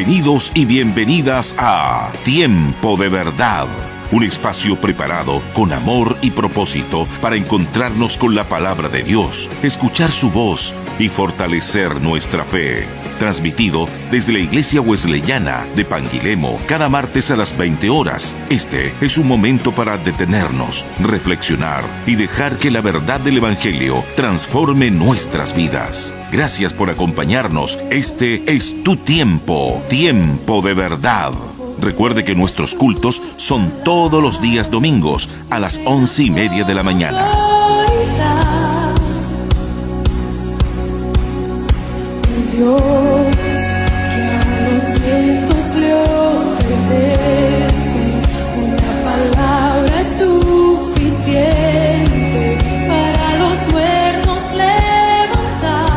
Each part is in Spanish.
Bienvenidos y bienvenidas a Tiempo de Verdad, un espacio preparado con amor y propósito para encontrarnos con la palabra de Dios, escuchar su voz y fortalecer nuestra fe. Transmitido desde la Iglesia Wesleyana de Panguilemo cada martes a las 20 horas. Este es un momento para detenernos, reflexionar y dejar que la verdad del Evangelio transforme nuestras vidas. Gracias por acompañarnos. Este es tu tiempo, Tiempo de Verdad. Recuerde que nuestros cultos son todos los días domingos a las 11:30 de la mañana. Dios, que a los cielos le obedecen, una palabra es suficiente para los cuernos levantar.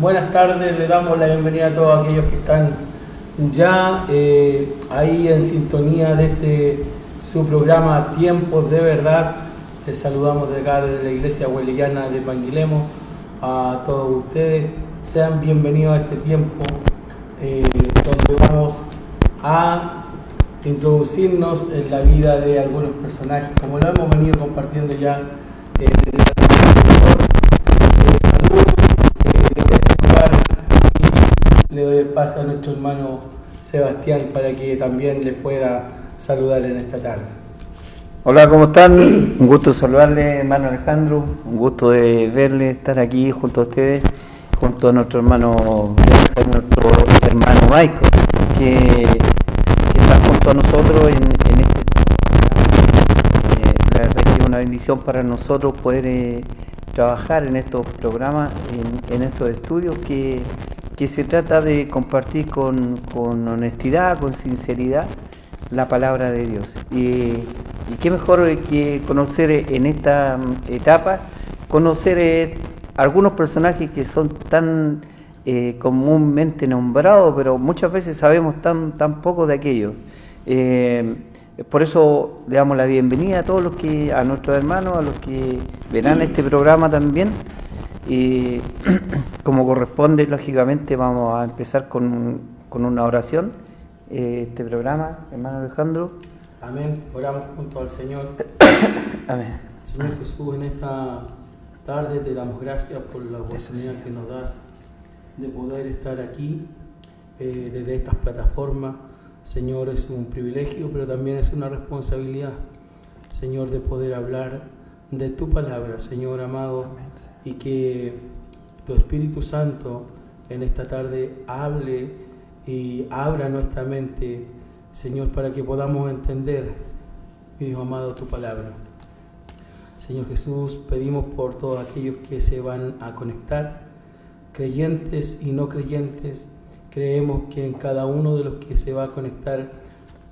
Buenas tardes, le damos la bienvenida a todos aquellos que están ya ahí en sintonía de su programa Tiempos de Verdad. Les saludamos de acá desde la Iglesia Wesleyana de Panguilemo a todos ustedes. Sean bienvenidos a este tiempo donde vamos a introducirnos en la vida de algunos personajes, como lo hemos venido compartiendo ya en la semana anterior. Salud desde este lugar, y le doy el paso a nuestro hermano Sebastián para que también les pueda saludar en esta tarde. Hola, ¿cómo están? Un gusto saludarle, hermano Alejandro, un gusto de verle, estar aquí junto a ustedes, junto a nuestro hermano Michael, que está junto a nosotros en este la verdad es que es una bendición para nosotros poder trabajar en estos programas, en estos estudios que se trata de compartir con honestidad, con sinceridad la palabra de Dios. Y qué mejor que conocer en esta etapa, conocer algunos personajes que son tan comúnmente nombrados, pero muchas veces sabemos tan poco de aquellos. Por eso le damos la bienvenida a todos a nuestros hermanos, a los que verán este programa también. Como corresponde, lógicamente vamos a empezar con una oración. Este programa, hermano Alejandro. Amén. Oramos junto al Señor. Amén. Señor Jesús, en esta tarde te damos gracias por la oportunidad que nos das de poder estar aquí desde estas plataformas. Señor, es un privilegio, pero también es una responsabilidad, Señor, de poder hablar de tu palabra, Señor amado, y que tu Espíritu Santo en esta tarde hable y abra nuestra mente, Señor, para que podamos entender, mi Hijo amado, tu palabra. Señor Jesús, pedimos por todos aquellos que se van a conectar, creyentes y no creyentes. Creemos que en cada uno de los que se va a conectar,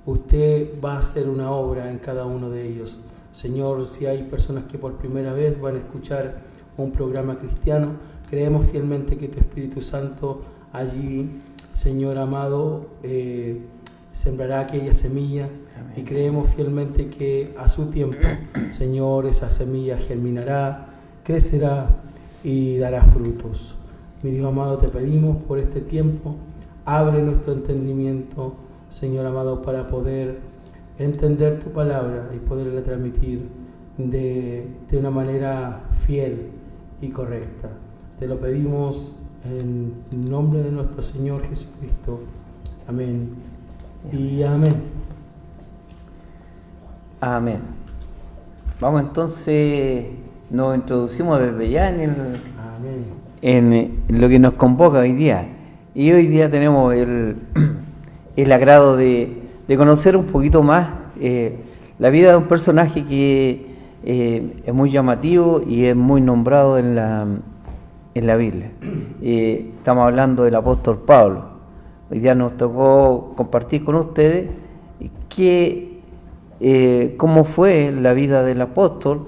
usted va a hacer una obra en cada uno de ellos. Señor, si hay personas que por primera vez van a escuchar un programa cristiano, creemos fielmente que tu Espíritu Santo allí, Señor amado, sembrará aquella semilla. Amén. Y creemos fielmente que a su tiempo, Señor, esa semilla germinará, crecerá y dará frutos. Mi Dios amado, te pedimos por este tiempo, abre nuestro entendimiento, Señor amado, para poder entender tu palabra y poderla transmitir de una manera fiel y correcta. Te lo pedimos en nombre de nuestro Señor Jesucristo. Amén y amén. Amén. Vamos entonces, nos introducimos desde ya en lo que nos convoca hoy día. Y hoy día tenemos el agrado de conocer un poquito más la vida de un personaje que es muy llamativo y es muy nombrado en la Biblia. Estamos hablando del apóstol Pablo. Hoy día nos tocó compartir con ustedes cómo fue la vida del apóstol,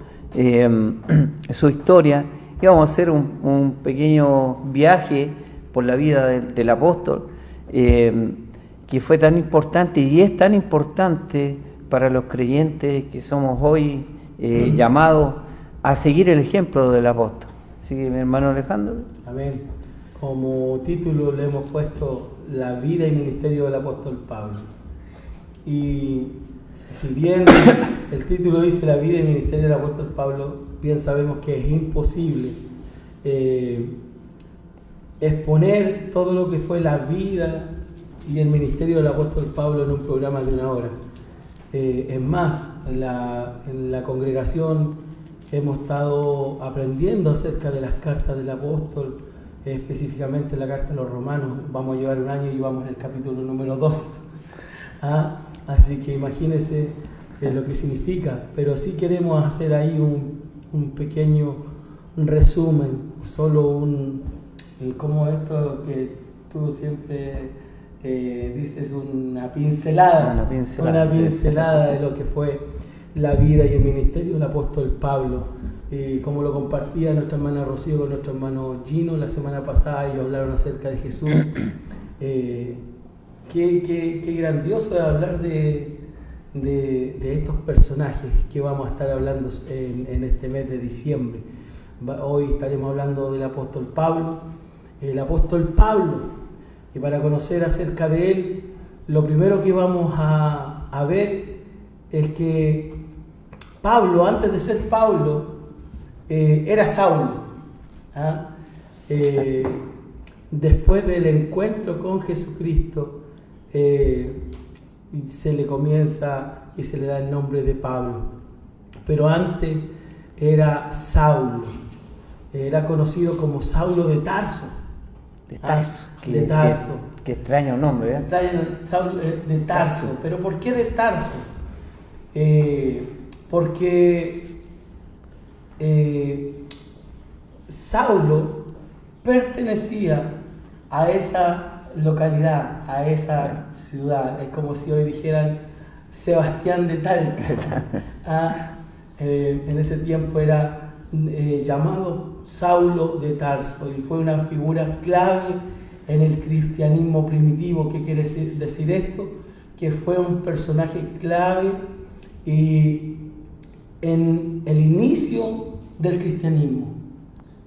su historia, y vamos a hacer un pequeño viaje por la vida del apóstol, que fue tan importante y es tan importante para los creyentes que somos hoy llamados a seguir el ejemplo del apóstol. Así que mi hermano Alejandro. Amén. Como título le hemos puesto La vida y ministerio del apóstol Pablo. Y si bien el título dice La vida y ministerio del apóstol Pablo, bien sabemos que es imposible exponer todo lo que fue la vida y el ministerio del apóstol Pablo en un programa de 1 hora. Es más, en la congregación hemos estado aprendiendo acerca de las cartas del apóstol, específicamente la carta a los romanos. Vamos a llevar 1 año y vamos en el capítulo número 2. Así que imagínense lo que significa, pero sí queremos hacer ahí un pequeño resumen, solo como esto que tú siempre dices, una pincelada de lo que fue la vida y el ministerio del apóstol Pablo. Como lo compartía nuestra hermana Rocío con nuestro hermano Gino la semana pasada, ellos hablaron acerca de Jesús. Qué grandioso es hablar de estos personajes que vamos a estar hablando en este mes de diciembre. Hoy estaremos hablando del apóstol Pablo. El apóstol Pablo, y para conocer acerca de él, lo primero que vamos a ver es que Pablo, antes de ser Pablo, era Saulo. Después del encuentro con Jesucristo, se le comienza y se le da el nombre de Pablo. Pero antes era Saulo, era conocido como Saulo de Tarso. De Tarso. Qué extraño nombre, Saulo de Tarso. ¿Pero por qué de Tarso? Porque Saulo pertenecía a esa localidad, a esa ciudad. Es como si hoy dijeran Sebastián de Talca. En ese tiempo era llamado Saulo de Tarso y fue una figura clave en el cristianismo primitivo. ¿Qué quiere decir esto? Que fue un personaje clave y en el inicio del cristianismo.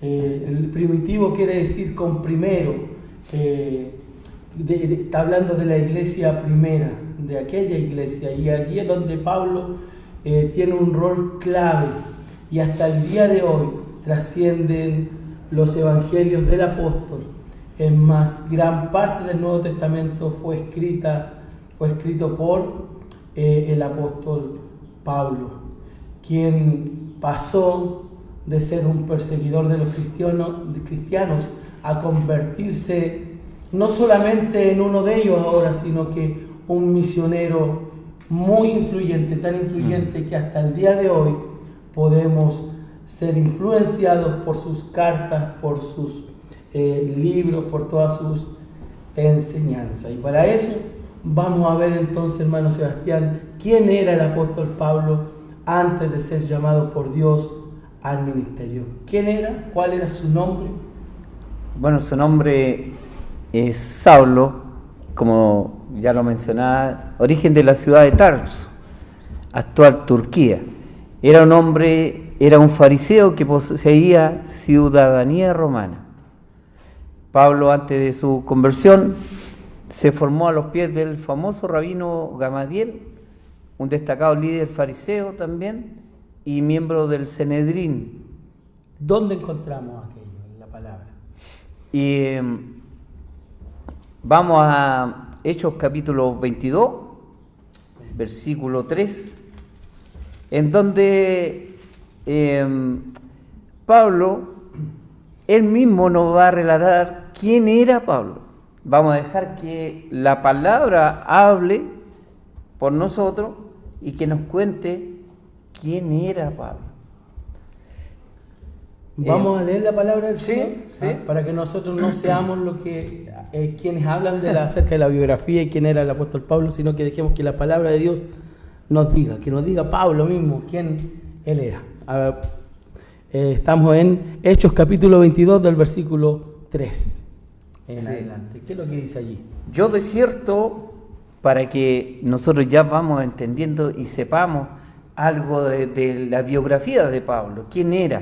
El primitivo quiere decir con primero. Está hablando de la iglesia primera, de aquella iglesia, y allí es donde Pablo tiene un rol clave, y hasta el día de hoy trascienden los evangelios del apóstol. Es más, gran parte del Nuevo Testamento fue escrito por el apóstol Pablo, quien pasó de ser un perseguidor de los cristianos a convertirse no solamente en uno de ellos ahora, sino que un misionero muy influyente, tan influyente que hasta el día de hoy podemos ser influenciados por sus cartas, por sus libros, por todas sus enseñanzas. Y para eso vamos a ver entonces, hermano Sebastián, quién era el apóstol Pablo antes de ser llamado por Dios al ministerio. ¿Quién era? ¿Cuál era su nombre? Bueno, su nombre es Saulo, como ya lo mencionaba, origen de la ciudad de Tarso, actual Turquía. Era un fariseo que poseía ciudadanía romana. Pablo, antes de su conversión, se formó a los pies del famoso rabino Gamaliel, un destacado líder fariseo también, y miembro del Sanedrín. ¿Dónde encontramos aquello en la palabra? Y vamos a Hechos capítulo 22, versículo 3, en donde Pablo, él mismo nos va a relatar quién era Pablo. Vamos a dejar que la palabra hable por nosotros y que nos cuente quién era Pablo. Vamos a leer la palabra del Señor, sí. Para que nosotros no seamos lo que quienes hablan acerca de la biografía y quién era el apóstol Pablo, sino que dejemos que la palabra de Dios nos diga Pablo mismo quién él era. Estamos en Hechos capítulo 22 del versículo 3 en adelante. ¿Qué es lo que dice allí? Yo de cierto, para que nosotros ya vamos entendiendo y sepamos algo de la biografía de Pablo, quién era,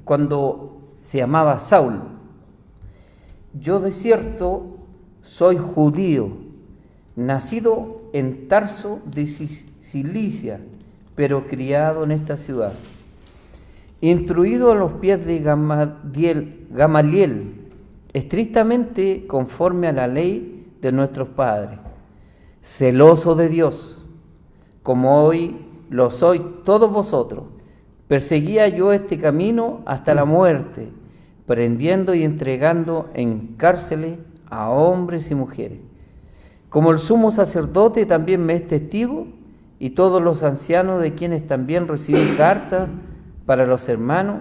cuando se llamaba Saulo: yo de cierto soy judío, nacido en Tarso de Cilicia, pero criado en esta ciudad, instruido a los pies de Gamaliel, estrictamente conforme a la ley de nuestros padres, celoso de Dios, como hoy lo sois todos vosotros. Perseguía yo este camino hasta la muerte, prendiendo y entregando en cárceles a hombres y mujeres. Como el sumo sacerdote también me es testigo, y todos los ancianos, de quienes también recibí cartas para los hermanos,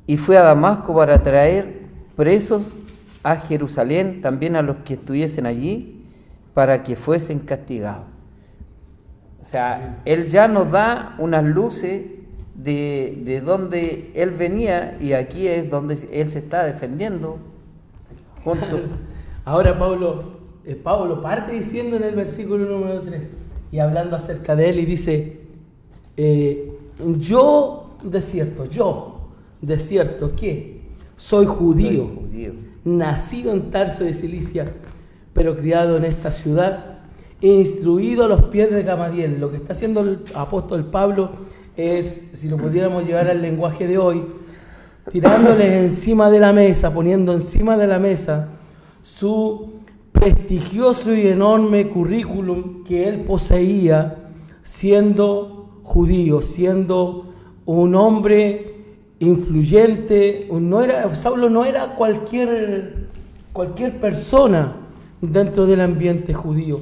y fui a Damasco para traer presos a Jerusalén, también a los que estuviesen allí, para que fuesen castigados. O sea, él ya nos da unas luces de donde él venía, y aquí es donde él se está defendiendo. Ahora Pablo parte diciendo en el versículo número 3, y hablando acerca de él, y dice, yo de cierto, ¿qué? Soy judío, nacido en Tarso de Cilicia, pero criado en esta ciudad, instruido a los pies de Gamaliel. Lo que está haciendo el apóstol Pablo es, si lo pudiéramos llevar al lenguaje de hoy, tirándoles encima de la mesa, poniendo encima de la mesa su prestigioso y enorme currículum que él poseía siendo judío, siendo un hombre influyente. Saulo no era cualquier persona dentro del ambiente judío.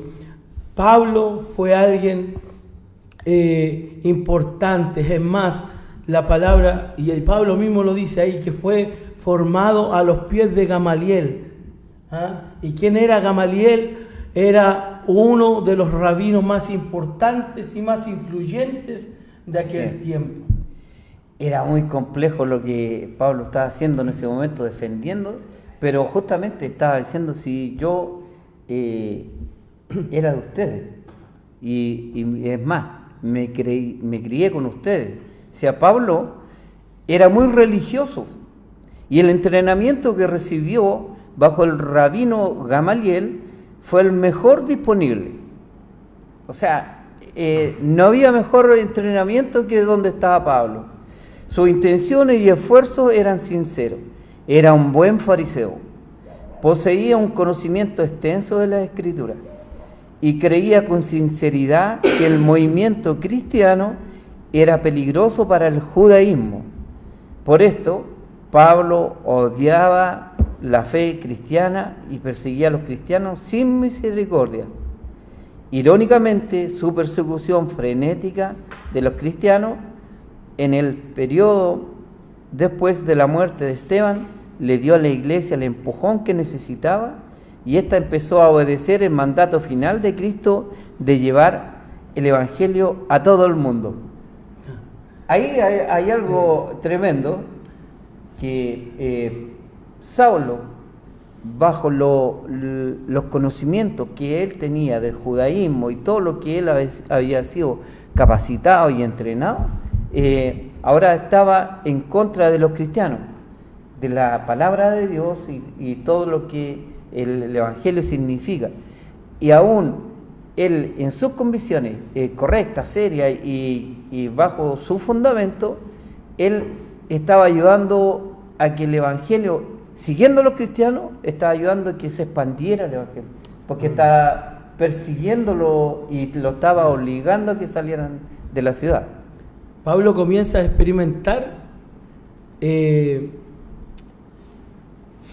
Pablo fue alguien importante. Es más, la palabra, y el Pablo mismo lo dice ahí, que fue formado a los pies de Gamaliel. ¿Y quién era Gamaliel? Era uno de los rabinos más importantes y más influyentes de aquel tiempo. Era muy complejo lo que Pablo estaba haciendo en ese momento, defendiendo, pero justamente estaba diciendo, si yo era de ustedes, y es más, me crié con ustedes. O sea, Pablo era muy religioso, y el entrenamiento que recibió bajo el rabino Gamaliel fue el mejor disponible. O sea, no había mejor entrenamiento que donde estaba Pablo. Sus intenciones y esfuerzos eran sinceros. Era un buen fariseo. Poseía un conocimiento extenso de las Escrituras y creía con sinceridad que el movimiento cristiano era peligroso para el judaísmo. Por esto, Pablo odiaba la fe cristiana y perseguía a los cristianos sin misericordia. Irónicamente, su persecución frenética de los cristianos en el periodo después de la muerte de Esteban le dio a la iglesia el empujón que necesitaba, y ésta empezó a obedecer el mandato final de Cristo de llevar el evangelio a todo el mundo. Ahí hay algo tremendo, que Saulo, bajo los conocimientos que él tenía del judaísmo y todo lo que él había sido capacitado y entrenado, ahora estaba en contra de los cristianos, de la palabra de Dios y todo lo que el evangelio significa. Y aún él, en sus convicciones correctas, serias y bajo su fundamento, él estaba ayudando a que el evangelio, siguiendo a los cristianos, estaba ayudando a que se expandiera el evangelio, porque estaba persiguiéndolo y lo estaba obligando a que salieran de la ciudad. Pablo comienza a experimentar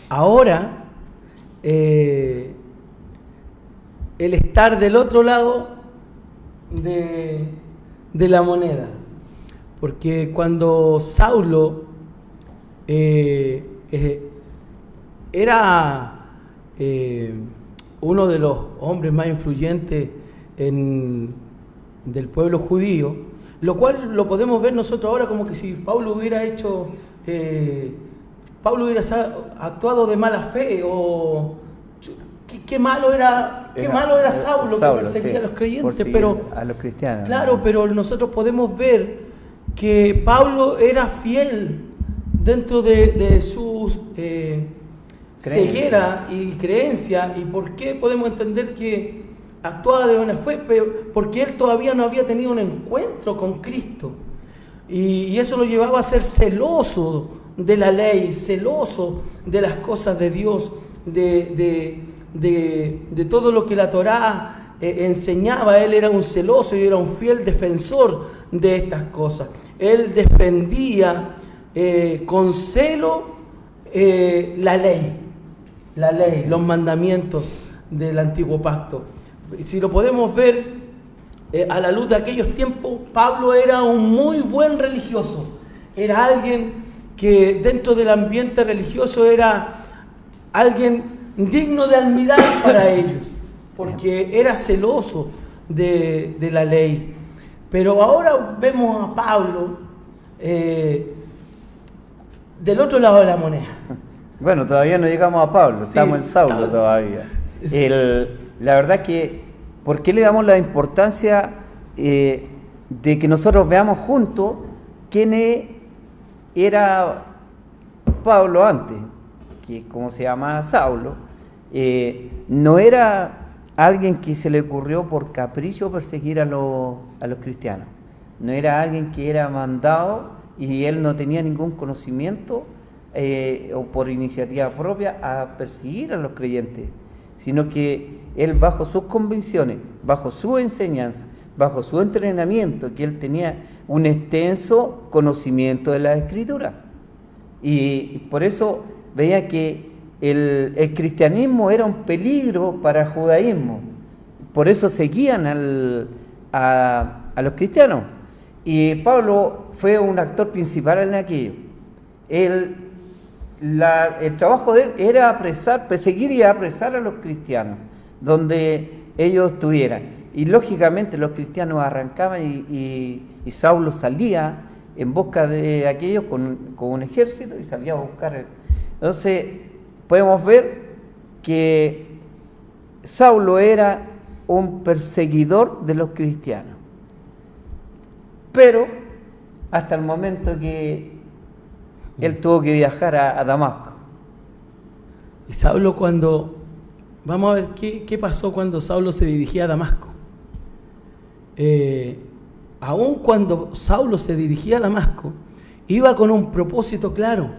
ahora el estar del otro lado de la moneda, porque cuando Saulo era uno de los hombres más influyentes del pueblo judío, lo cual lo podemos ver nosotros ahora como que si Pablo hubiera actuado de mala fe, o qué malo era Saulo, que perseguía a los creyentes, pero a los cristianos. Claro, pero nosotros podemos ver que Pablo era fiel dentro de sus ceguera y creencia, y por qué podemos entender que actuaba de buena fe, porque él todavía no había tenido un encuentro con Cristo, y eso lo llevaba a ser celoso de la ley, celoso de las cosas de Dios, de todo lo que la Torá enseñaba. Él era un celoso y era un fiel defensor de estas cosas. Él defendía con celo la ley, los mandamientos del antiguo pacto. Si lo podemos ver a la luz de aquellos tiempos, Pablo era un muy buen religioso. Era alguien que dentro del ambiente religioso era alguien digno de admirar para ellos, porque era celoso de la ley. Pero ahora vemos a Pablo del otro lado de la moneda. Bueno, todavía no llegamos a Pablo, estamos en Saulo todavía. La verdad que, ¿por qué le damos la importancia de que nosotros veamos juntos quién era Pablo antes? Que como se llama Saulo, no era alguien que se le ocurrió por capricho perseguir a los cristianos. No era alguien que era mandado y él no tenía ningún conocimiento o por iniciativa propia a perseguir a los creyentes, sino que él, bajo sus convicciones, bajo su enseñanza, bajo su entrenamiento, que él tenía un extenso conocimiento de la Escritura. Y por eso veía que el cristianismo era un peligro para el judaísmo. Por eso seguían a los cristianos. Y Pablo fue un actor principal en aquello. El trabajo de él era perseguir y apresar a los cristianos donde ellos estuvieran. Y lógicamente los cristianos arrancaban y Saulo salía en busca de aquellos con un ejército y salía a buscar. Entonces podemos ver que Saulo era un perseguidor de los cristianos, pero hasta el momento que él tuvo que viajar a Damasco. Y Saulo, vamos a ver qué pasó cuando Saulo se dirigía a Damasco. Aun cuando Saulo se dirigía a Damasco, iba con un propósito claro,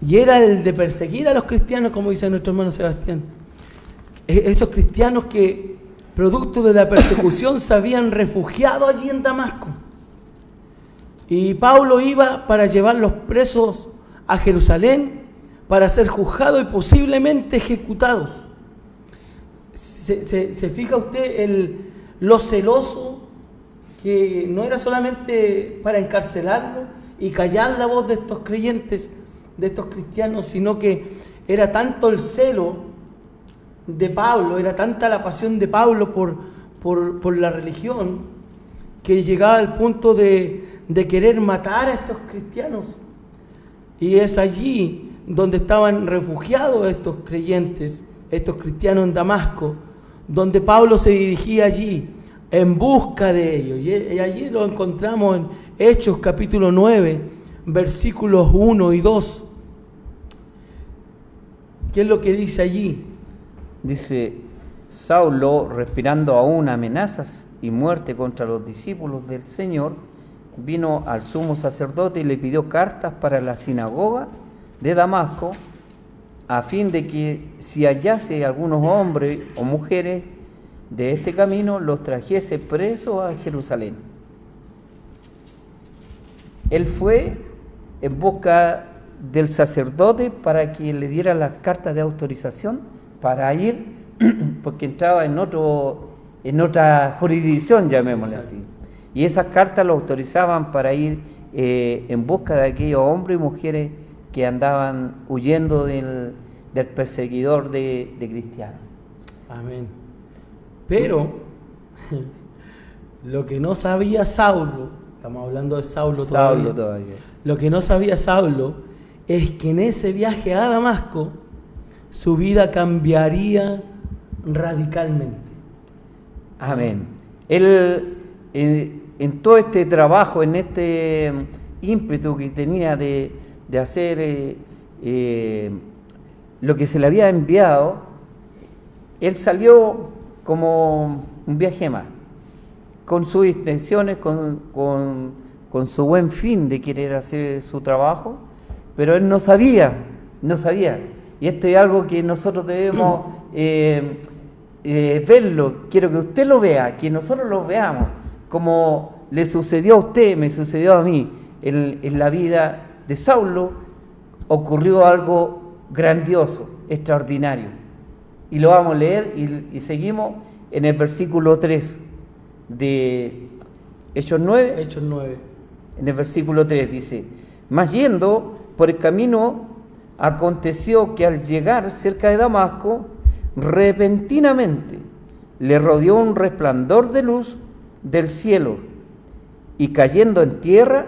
y era el de perseguir a los cristianos, como dice nuestro hermano Sebastián. Esos cristianos que, producto de la persecución, se habían refugiado allí en Damasco. Y Pablo iba para llevarlos presos a Jerusalén, para ser juzgados y posiblemente ejecutados. ¿Se fija usted lo celoso? Que no era solamente para encarcelarlo y callar la voz de estos creyentes, de estos cristianos, sino que era tanto el celo de Pablo, era tanta la pasión de Pablo por la religión, que llegaba al punto de querer matar a estos cristianos. Y es allí donde estaban refugiados estos creyentes, estos cristianos en Damasco, donde Pablo se dirigía allí en busca de ellos. Y allí lo encontramos en Hechos capítulo 9, versículos 1 y 2. ¿Qué es lo que dice allí? Dice: Saulo, respirando aún amenazas y muerte contra los discípulos del Señor, vino al sumo sacerdote y le pidió cartas para la sinagoga de Damasco, a fin de que si hallase algunos hombres o mujeres de este camino, los trajese presos a Jerusalén. Él fue en busca del sacerdote para que le diera las cartas de autorización para ir, porque entraba en otra jurisdicción, llamémosle así. Y esas cartas lo autorizaban para ir en busca de aquellos hombres y mujeres que andaban huyendo del perseguidor de cristianos. Amén. Pero lo que no sabía Saulo, estamos hablando de Saulo todavía. Lo que no sabía Saulo es que en ese viaje a Damasco su vida cambiaría radicalmente. Amén. Él, en todo este trabajo, en este ímpetu que tenía de de hacer lo que se le había enviado, él salió como un viaje más, con sus intenciones, con su buen fin de querer hacer su trabajo, pero él no sabía. Y esto es algo que nosotros debemos verlo, quiero que usted lo vea, que nosotros lo veamos, como le sucedió a usted, me sucedió a mí. En la vida de Saulo ocurrió algo grandioso, extraordinario. Y lo vamos a leer y seguimos en el versículo 3 de Hechos 9. Hechos 9. En el versículo 3 dice: mas yendo por el camino, aconteció que al llegar cerca de Damasco, repentinamente le rodeó un resplandor de luz del cielo, y cayendo en tierra,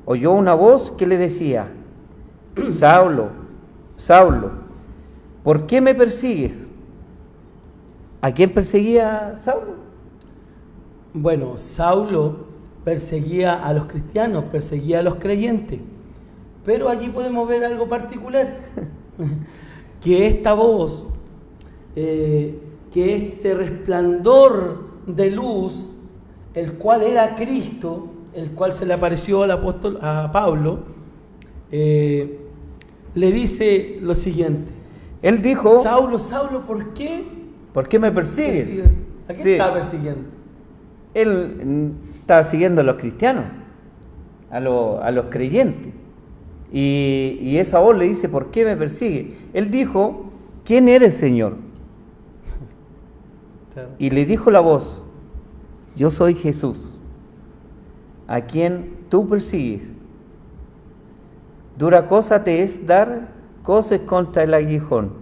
oyó una voz que le decía: Saulo, Saulo, ¿por qué me persigues? ¿A quién perseguía Saulo? Bueno, Saulo perseguía a los cristianos, perseguía a los creyentes, pero allí podemos ver algo particular, que esta voz, que este resplandor de luz, el cual era Cristo, el cual se le apareció al apóstol, a Pablo, le dice lo siguiente. Él dijo: Saulo, Saulo, ¿por qué me persigues? ¿A quién Sí. estaba persiguiendo? Él estaba siguiendo a los cristianos, a los creyentes. Y esa voz le dice: ¿por qué me persigue? Él dijo: ¿quién eres, Señor? Claro. Y le dijo la voz: yo soy Jesús, a quien tú persigues. Dura cosa te es dar coces contra el aguijón.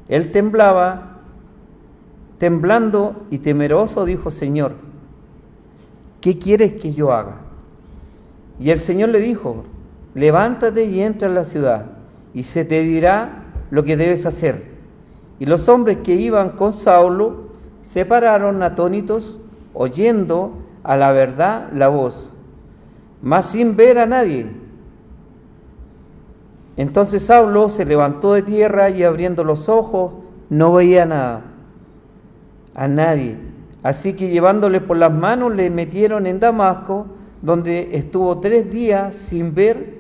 Él temblando y temeroso, dijo: Señor, ¿qué quieres que yo haga? Y el Señor le dijo: levántate y entra en la ciudad, y se te dirá lo que debes hacer. Y los hombres que iban con Saulo se pararon atónitos, oyendo a la verdad la voz, mas sin ver a nadie. Entonces Saulo se levantó de tierra y abriendo los ojos no veía nada, a nadie. Así que llevándole por las manos le metieron en Damasco, donde estuvo 3 días sin ver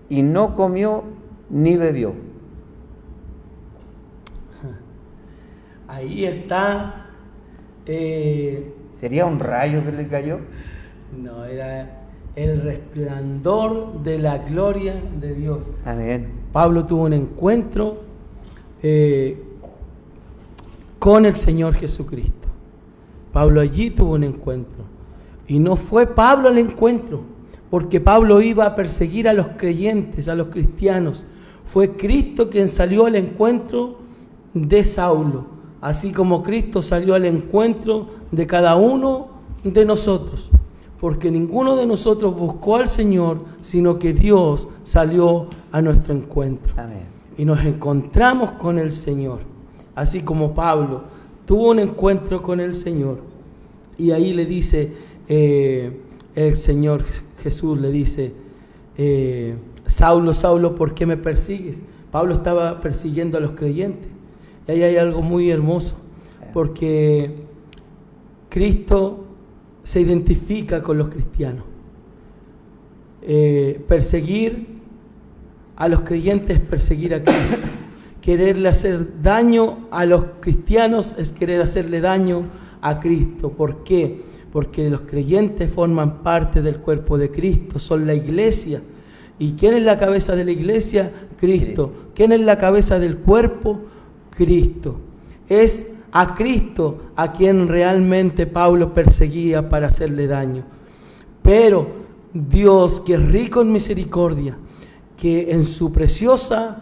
y no comió ni bebió. Ahí está. ¿Sería un rayo que le cayó? No, era el resplandor de la gloria de Dios. Amén. Pablo tuvo un encuentro con el Señor Jesucristo. Pablo allí tuvo un encuentro. Y no fue Pablo al encuentro, porque Pablo iba a perseguir a los creyentes, a los cristianos. Fue Cristo quien salió al encuentro de Saulo, así como Cristo salió al encuentro de cada uno de nosotros. Porque ninguno de nosotros buscó al Señor, sino que Dios salió a nuestro encuentro. Amén. Y nos encontramos con el Señor. Así como Pablo tuvo un encuentro con el Señor. Y ahí le dice, el Señor Jesús le dice, Saulo, Saulo, ¿por qué me persigues? Pablo estaba persiguiendo a los creyentes. Y ahí hay algo muy hermoso, porque Cristo se identifica con los cristianos. Perseguir a los creyentes es perseguir a Cristo. Quererle hacer daño a los cristianos es querer hacerle daño a Cristo. ¿Por qué? Porque los creyentes forman parte del cuerpo de Cristo, son la iglesia. ¿Y quién es la cabeza de la iglesia? Cristo. ¿Quién es la cabeza del cuerpo? Cristo. Es a Cristo a quien realmente Pablo perseguía para hacerle daño. Pero Dios, que es rico en misericordia, que en su preciosa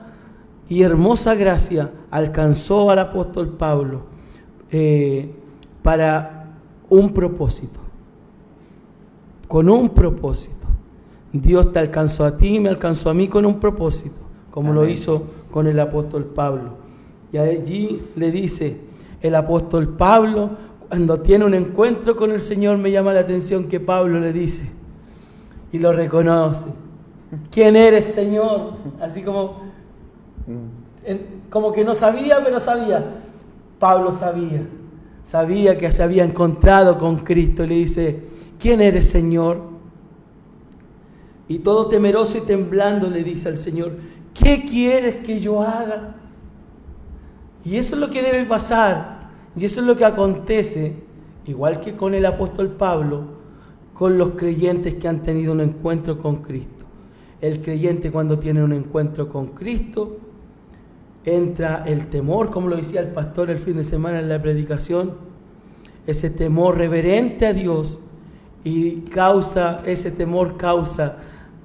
y hermosa gracia alcanzó al apóstol Pablo para un propósito, con un propósito. Dios te alcanzó a ti y me alcanzó a mí con un propósito, como Amén. Lo hizo con el apóstol Pablo. Y allí le dice el apóstol Pablo, cuando tiene un encuentro con el Señor, me llama la atención que Pablo le dice, y lo reconoce, ¿Quién eres, Señor? Así como que no sabía, pero sabía. Pablo sabía que se había encontrado con Cristo. Le dice, ¿quién eres, Señor? Y todo temeroso y temblando le dice al Señor, ¿qué quieres que yo haga? Y eso es lo que debe pasar, y eso es lo que acontece, igual que con el apóstol Pablo, con los creyentes que han tenido un encuentro con Cristo. El creyente, cuando tiene un encuentro con Cristo, entra el temor, como lo decía el pastor el fin de semana en la predicación, ese temor reverente a Dios, y ese temor causa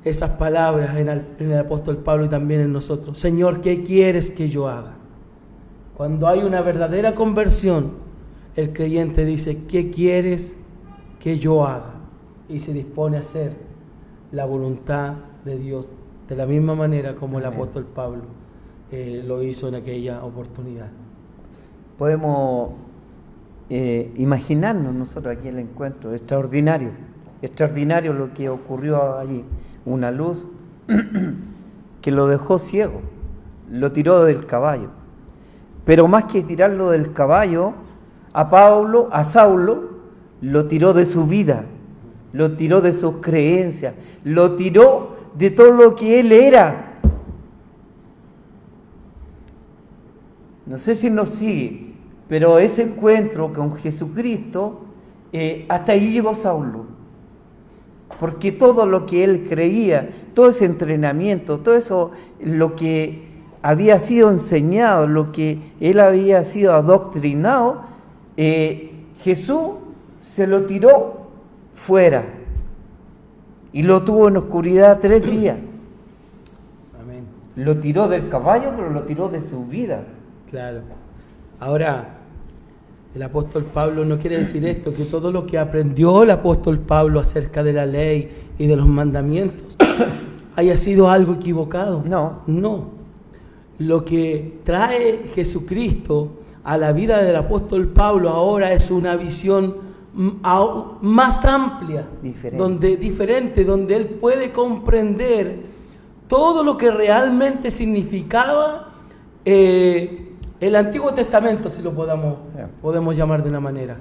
esas palabras en el apóstol Pablo y también en nosotros. Señor, ¿qué quieres que yo haga? Cuando hay una verdadera conversión, el creyente dice, ¿qué quieres que yo haga? Y se dispone a hacer la voluntad de Dios, de la misma manera como el apóstol Pablo lo hizo en aquella oportunidad. Podemos imaginarnos nosotros aquí el encuentro, extraordinario lo que ocurrió allí, una luz que lo dejó ciego, lo tiró del caballo, pero más que tirarlo del caballo, a Saulo, lo tiró de su vida, lo tiró de sus creencias, lo tiró de todo lo que él era. No sé si nos sigue, pero ese encuentro con Jesucristo, hasta ahí llegó Saulo. Porque todo lo que él creía, todo ese entrenamiento, todo eso, lo que había sido enseñado, lo que él había sido adoctrinado, Jesús se lo tiró fuera y lo tuvo en oscuridad 3 días. Amén. Lo tiró del caballo, pero lo tiró de su vida. Claro. Ahora, el apóstol Pablo no quiere decir esto, que todo lo que aprendió el apóstol Pablo acerca de la ley y de los mandamientos haya sido algo equivocado. No. Lo que trae Jesucristo a la vida del apóstol Pablo ahora es una visión más amplia, diferente, donde él puede comprender todo lo que realmente significaba el Antiguo Testamento, si lo podemos llamar de una manera.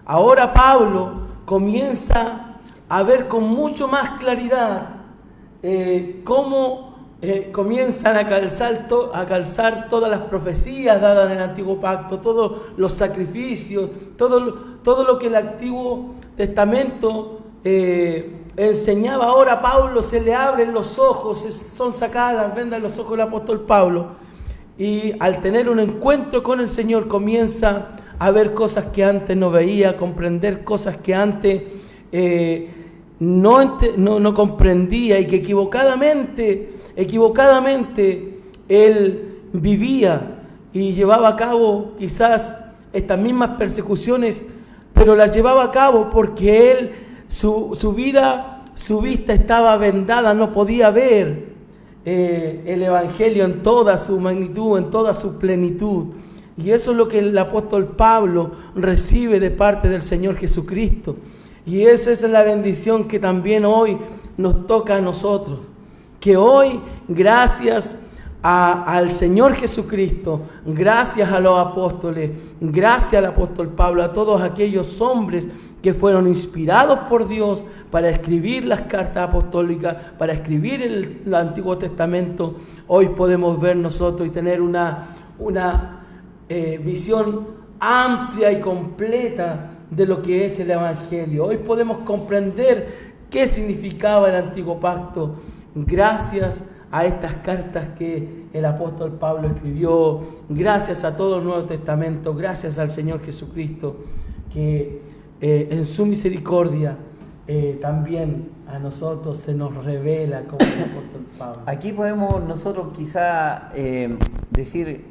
Ahora Pablo comienza a ver con mucho más claridad cómo comienzan a calzar todas las profecías dadas en el Antiguo Pacto, todos los sacrificios, todo lo que el Antiguo Testamento enseñaba. Ahora a Pablo se le abren los ojos, son sacadas las vendas de los ojos del apóstol Pablo. Y al tener un encuentro con el Señor comienza a ver cosas que antes no veía, a comprender cosas que antes no comprendía, y que equivocadamente él vivía y llevaba a cabo quizás estas mismas persecuciones, pero las llevaba a cabo porque él, su vista estaba vendada, no podía ver el Evangelio en toda su magnitud, en toda su plenitud. Y eso es lo que el apóstol Pablo recibe de parte del Señor Jesucristo. Y esa es la bendición que también hoy nos toca a nosotros. Que hoy, gracias al Señor Jesucristo, gracias a los apóstoles, gracias al apóstol Pablo, a todos aquellos hombres que fueron inspirados por Dios para escribir las cartas apostólicas, para escribir el Antiguo Testamento, hoy podemos ver nosotros y tener una visión amplia y completa de lo que es el Evangelio. Hoy podemos comprender qué significaba el Antiguo Pacto gracias a estas cartas que el apóstol Pablo escribió, gracias a todo el Nuevo Testamento, gracias al Señor Jesucristo, que en su misericordia también a nosotros se nos revela como el apóstol Pablo. Aquí podemos nosotros quizá decir,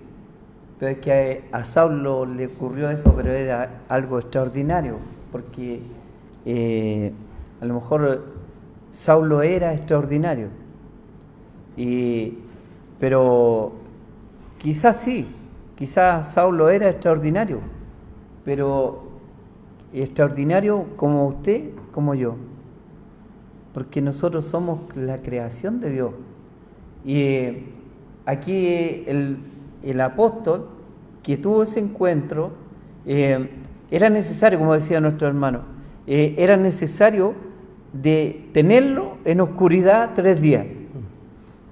pero es que a Saulo le ocurrió eso, pero era algo extraordinario, porque a lo mejor Saulo era extraordinario, pero quizás Saulo era extraordinario, pero extraordinario como usted, como yo. porque nosotros somos la creación de Dios. Y aquí el apóstol que tuvo ese encuentro, era necesario, como decía nuestro hermano, era necesario de tenerlo en oscuridad 3 días,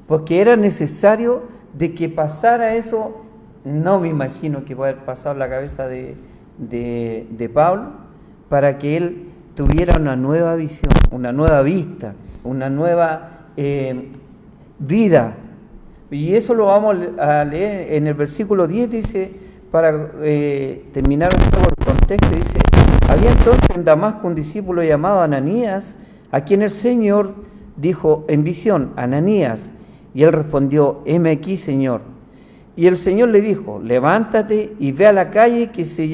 porque era necesario de que pasara eso. No me imagino que pueda haber pasado la cabeza de Pablo, para que él tuviera una nueva visión, una nueva vista, una nueva vida. Y eso lo vamos a leer en el versículo 10, dice, para terminar un poco el contexto, dice: había entonces en Damasco un discípulo llamado Ananías, a quien el Señor dijo en visión: Ananías. Y él respondió: heme aquí, Señor. Y el Señor le dijo: levántate y ve a la calle que se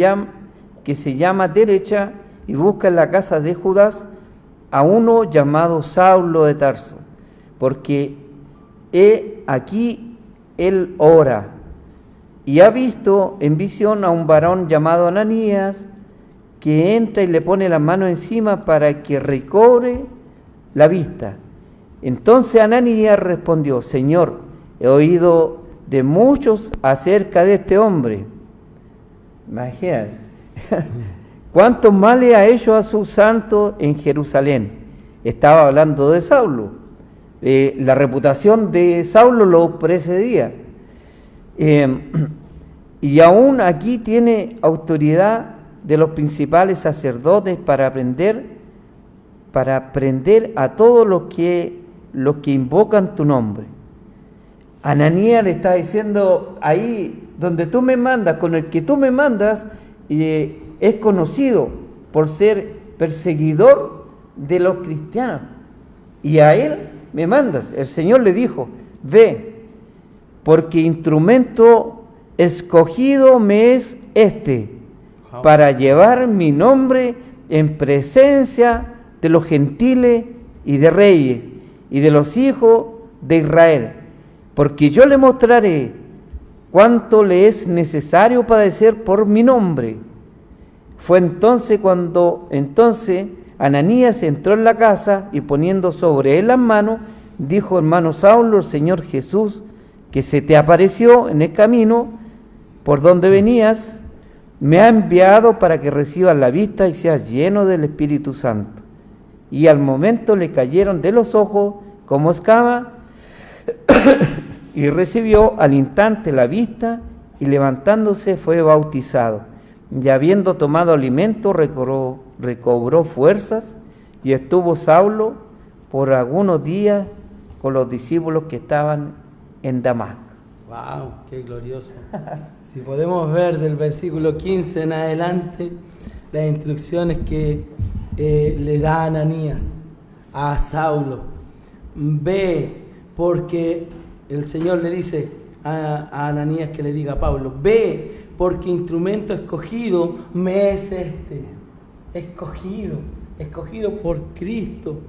llama Derecha, y busca en la casa de Judas a uno llamado Saulo de Tarso, porque he aquí él ora, y ha visto en visión a un varón llamado Ananías, que entra y le pone la mano encima para que recobre la vista. Entonces Ananías respondió: Señor, he oído de muchos acerca de este hombre. Imagínate, cuántos males ha hecho a sus santos en Jerusalén. Estaba hablando de Saulo. La reputación de Saulo lo precedía. Y aún aquí tiene autoridad de los principales sacerdotes para prender a todos los que invocan tu nombre. Ananías le está diciendo: ahí donde tú me mandas, con el que tú me mandas, es conocido por ser perseguidor de los cristianos, y a él me mandas. El Señor le dijo: ve, porque instrumento escogido me es para llevar mi nombre en presencia de los gentiles y de reyes y de los hijos de Israel, porque yo le mostraré cuánto le es necesario padecer por mi nombre. Fue entonces cuando Ananías entró en la casa, y poniendo sobre él las manos, dijo: hermano Saulo, el Señor Jesús, que se te apareció en el camino por donde venías, me ha enviado para que recibas la vista y seas lleno del Espíritu Santo. Y al momento le cayeron de los ojos como escama, y recibió al instante la vista, y levantándose fue bautizado. Y habiendo tomado alimento, recobró fuerzas, y estuvo Saulo por algunos días con los discípulos que estaban en Damasco. ¡Wow! ¡Qué glorioso! Si podemos ver del versículo 15 en adelante las instrucciones que le da Ananías a Saulo. Ve, porque el Señor le dice a Ananías que le diga a Pablo: ve, porque instrumento escogido me es escogido por Cristo,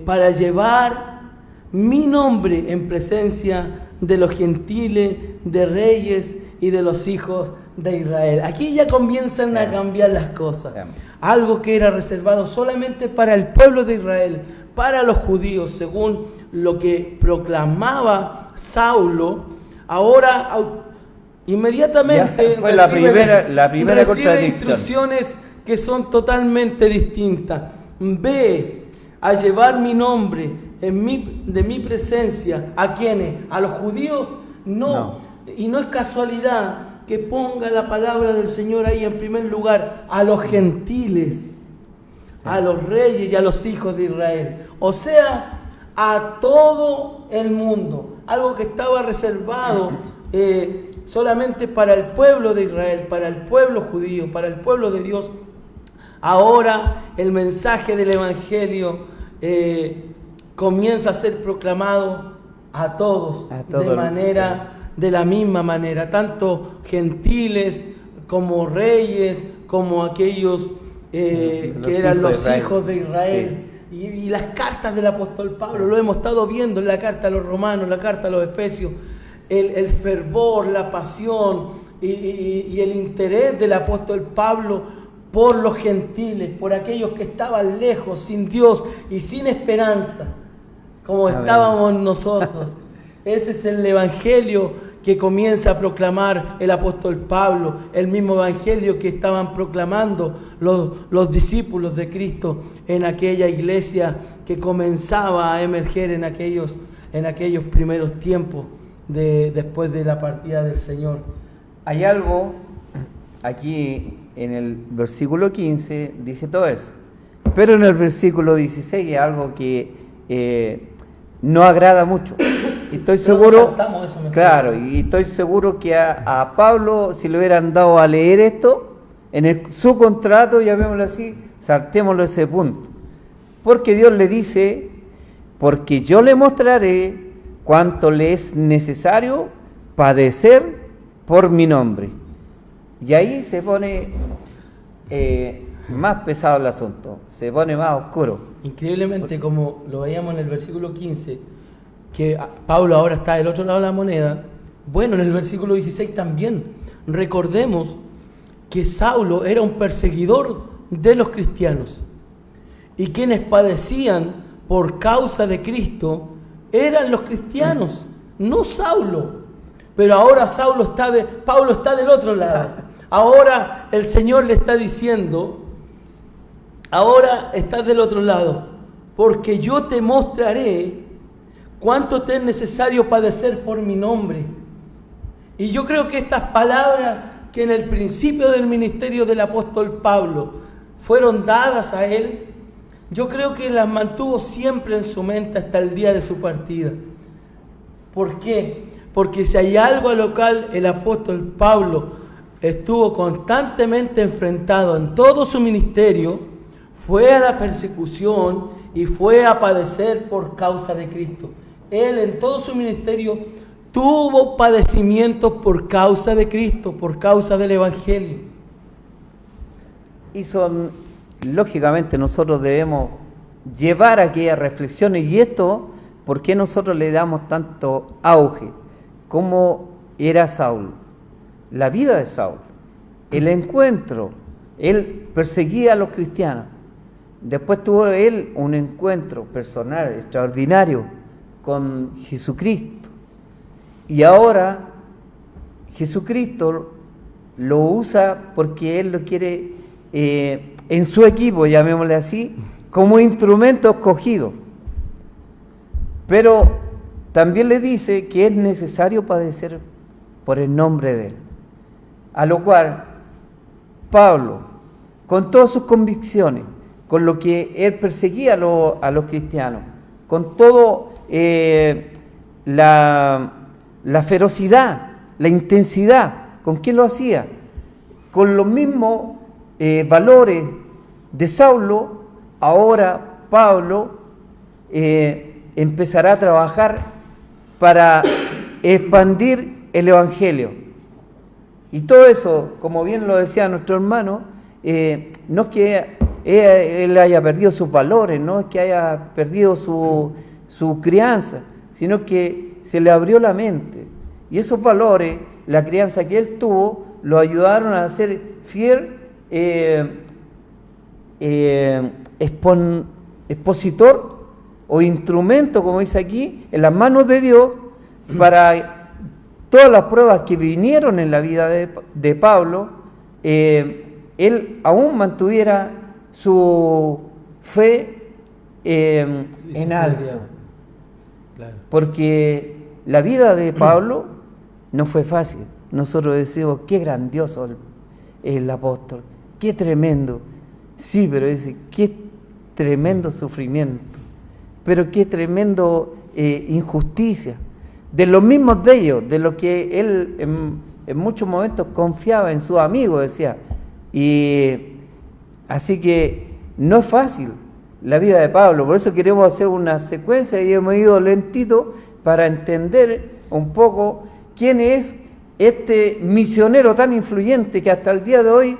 para llevar mi nombre en presencia de los gentiles, de reyes y de los hijos de Israel. Aquí ya comienzan a cambiar las cosas. Algo que era reservado solamente para el pueblo de Israel, para los judíos, según lo que proclamaba Saulo, ahora inmediatamente fue la primera contradicción. Instrucciones que son totalmente distintas. Ve a llevar mi nombre de mi presencia. ¿A quiénes? ¿A los judíos? No. Y no es casualidad que ponga la palabra del Señor ahí en primer lugar: a los gentiles, a los reyes y a los hijos de Israel. O sea, a todo el mundo. Algo que estaba reservado solamente para el pueblo de Israel, para el pueblo judío, para el pueblo de Dios. Ahora el mensaje del Evangelio comienza a ser proclamado a todos, de la misma manera, tanto gentiles como reyes, como aquellos que eran los hijos de Israel. Sí. Y las cartas del apóstol Pablo, lo hemos estado viendo en la carta a los romanos, la carta a los efesios, el fervor, la pasión y el interés del apóstol Pablo por los gentiles, por aquellos que estaban lejos, sin Dios y sin esperanza, como Amén. estábamos nosotros. Ese es el evangelio que comienza a proclamar el apóstol Pablo, el mismo evangelio que estaban proclamando los discípulos de Cristo en aquella iglesia que comenzaba a emerger en aquellos primeros tiempos después de la partida del Señor. Hay algo aquí en el versículo 15, dice todo eso, pero en el versículo 16 hay algo que no agrada mucho. Y estoy seguro, claro, y estoy seguro que a Pablo, si le hubieran dado a leer esto, su contrato, llamémoslo así, saltémoslo ese punto. Porque Dios le dice, porque yo le mostraré cuánto le es necesario padecer por mi nombre. Y ahí se pone más pesado el asunto, se pone más oscuro. Increíblemente, como lo veíamos en el versículo 15, que Pablo ahora está del otro lado de la moneda, bueno, en el versículo 16 también, recordemos que Saulo era un perseguidor de los cristianos, y quienes padecían por causa de Cristo eran los cristianos, no Saulo. Pero ahora Pablo está del otro lado. Ahora el Señor le está diciendo, ahora estás del otro lado, porque yo te mostraré cuánto te es necesario padecer por mi nombre. Y yo creo que estas palabras que en el principio del ministerio del apóstol Pablo fueron dadas a él, yo creo que las mantuvo siempre en su mente hasta el día de su partida. ¿Por qué? Porque si hay algo a lo cual el apóstol Pablo estuvo constantemente enfrentado en todo su ministerio, fue a la persecución y fue a padecer por causa de Cristo. Él en todo su ministerio tuvo padecimientos por causa de Cristo, por causa del Evangelio. Y lógicamente nosotros debemos llevar aquellas reflexiones, y esto, ¿por qué nosotros le damos tanto auge? ¿Cómo era Saulo? La vida de Saulo, el encuentro, él perseguía a los cristianos, después tuvo él un encuentro personal extraordinario con Jesucristo, y ahora Jesucristo lo usa porque él lo quiere en su equipo, llamémosle así, como instrumento escogido. Pero también le dice que es necesario padecer por el nombre de él. A lo cual Pablo, con todas sus convicciones, con lo que él perseguía a los cristianos, con todo la ferocidad, la intensidad, ¿con qué lo hacía? Con los mismos valores de Saulo, ahora Pablo empezará a trabajar para expandir el Evangelio. Y todo eso, como bien lo decía nuestro hermano, no es que él haya perdido sus valores, no es que haya perdido su crianza, sino que se le abrió la mente. Y esos valores, la crianza que él tuvo, lo ayudaron a ser fiel expositor o instrumento, como dice aquí, en las manos de Dios, para todas las pruebas que vinieron en la vida de Pablo, él aún mantuviera su fe en alto. Claro. Porque la vida de Pablo no fue fácil. Nosotros decimos, qué grandioso el apóstol, qué tremendo. Sí, pero dice, qué tremendo sufrimiento, pero qué tremendo injusticia. De los mismos de ellos, de lo que él en muchos momentos confiaba en sus amigos, decía. Y así que no es fácil la vida de Pablo, por eso queremos hacer una secuencia y hemos ido lentito para entender un poco quién es este misionero tan influyente que hasta el día de hoy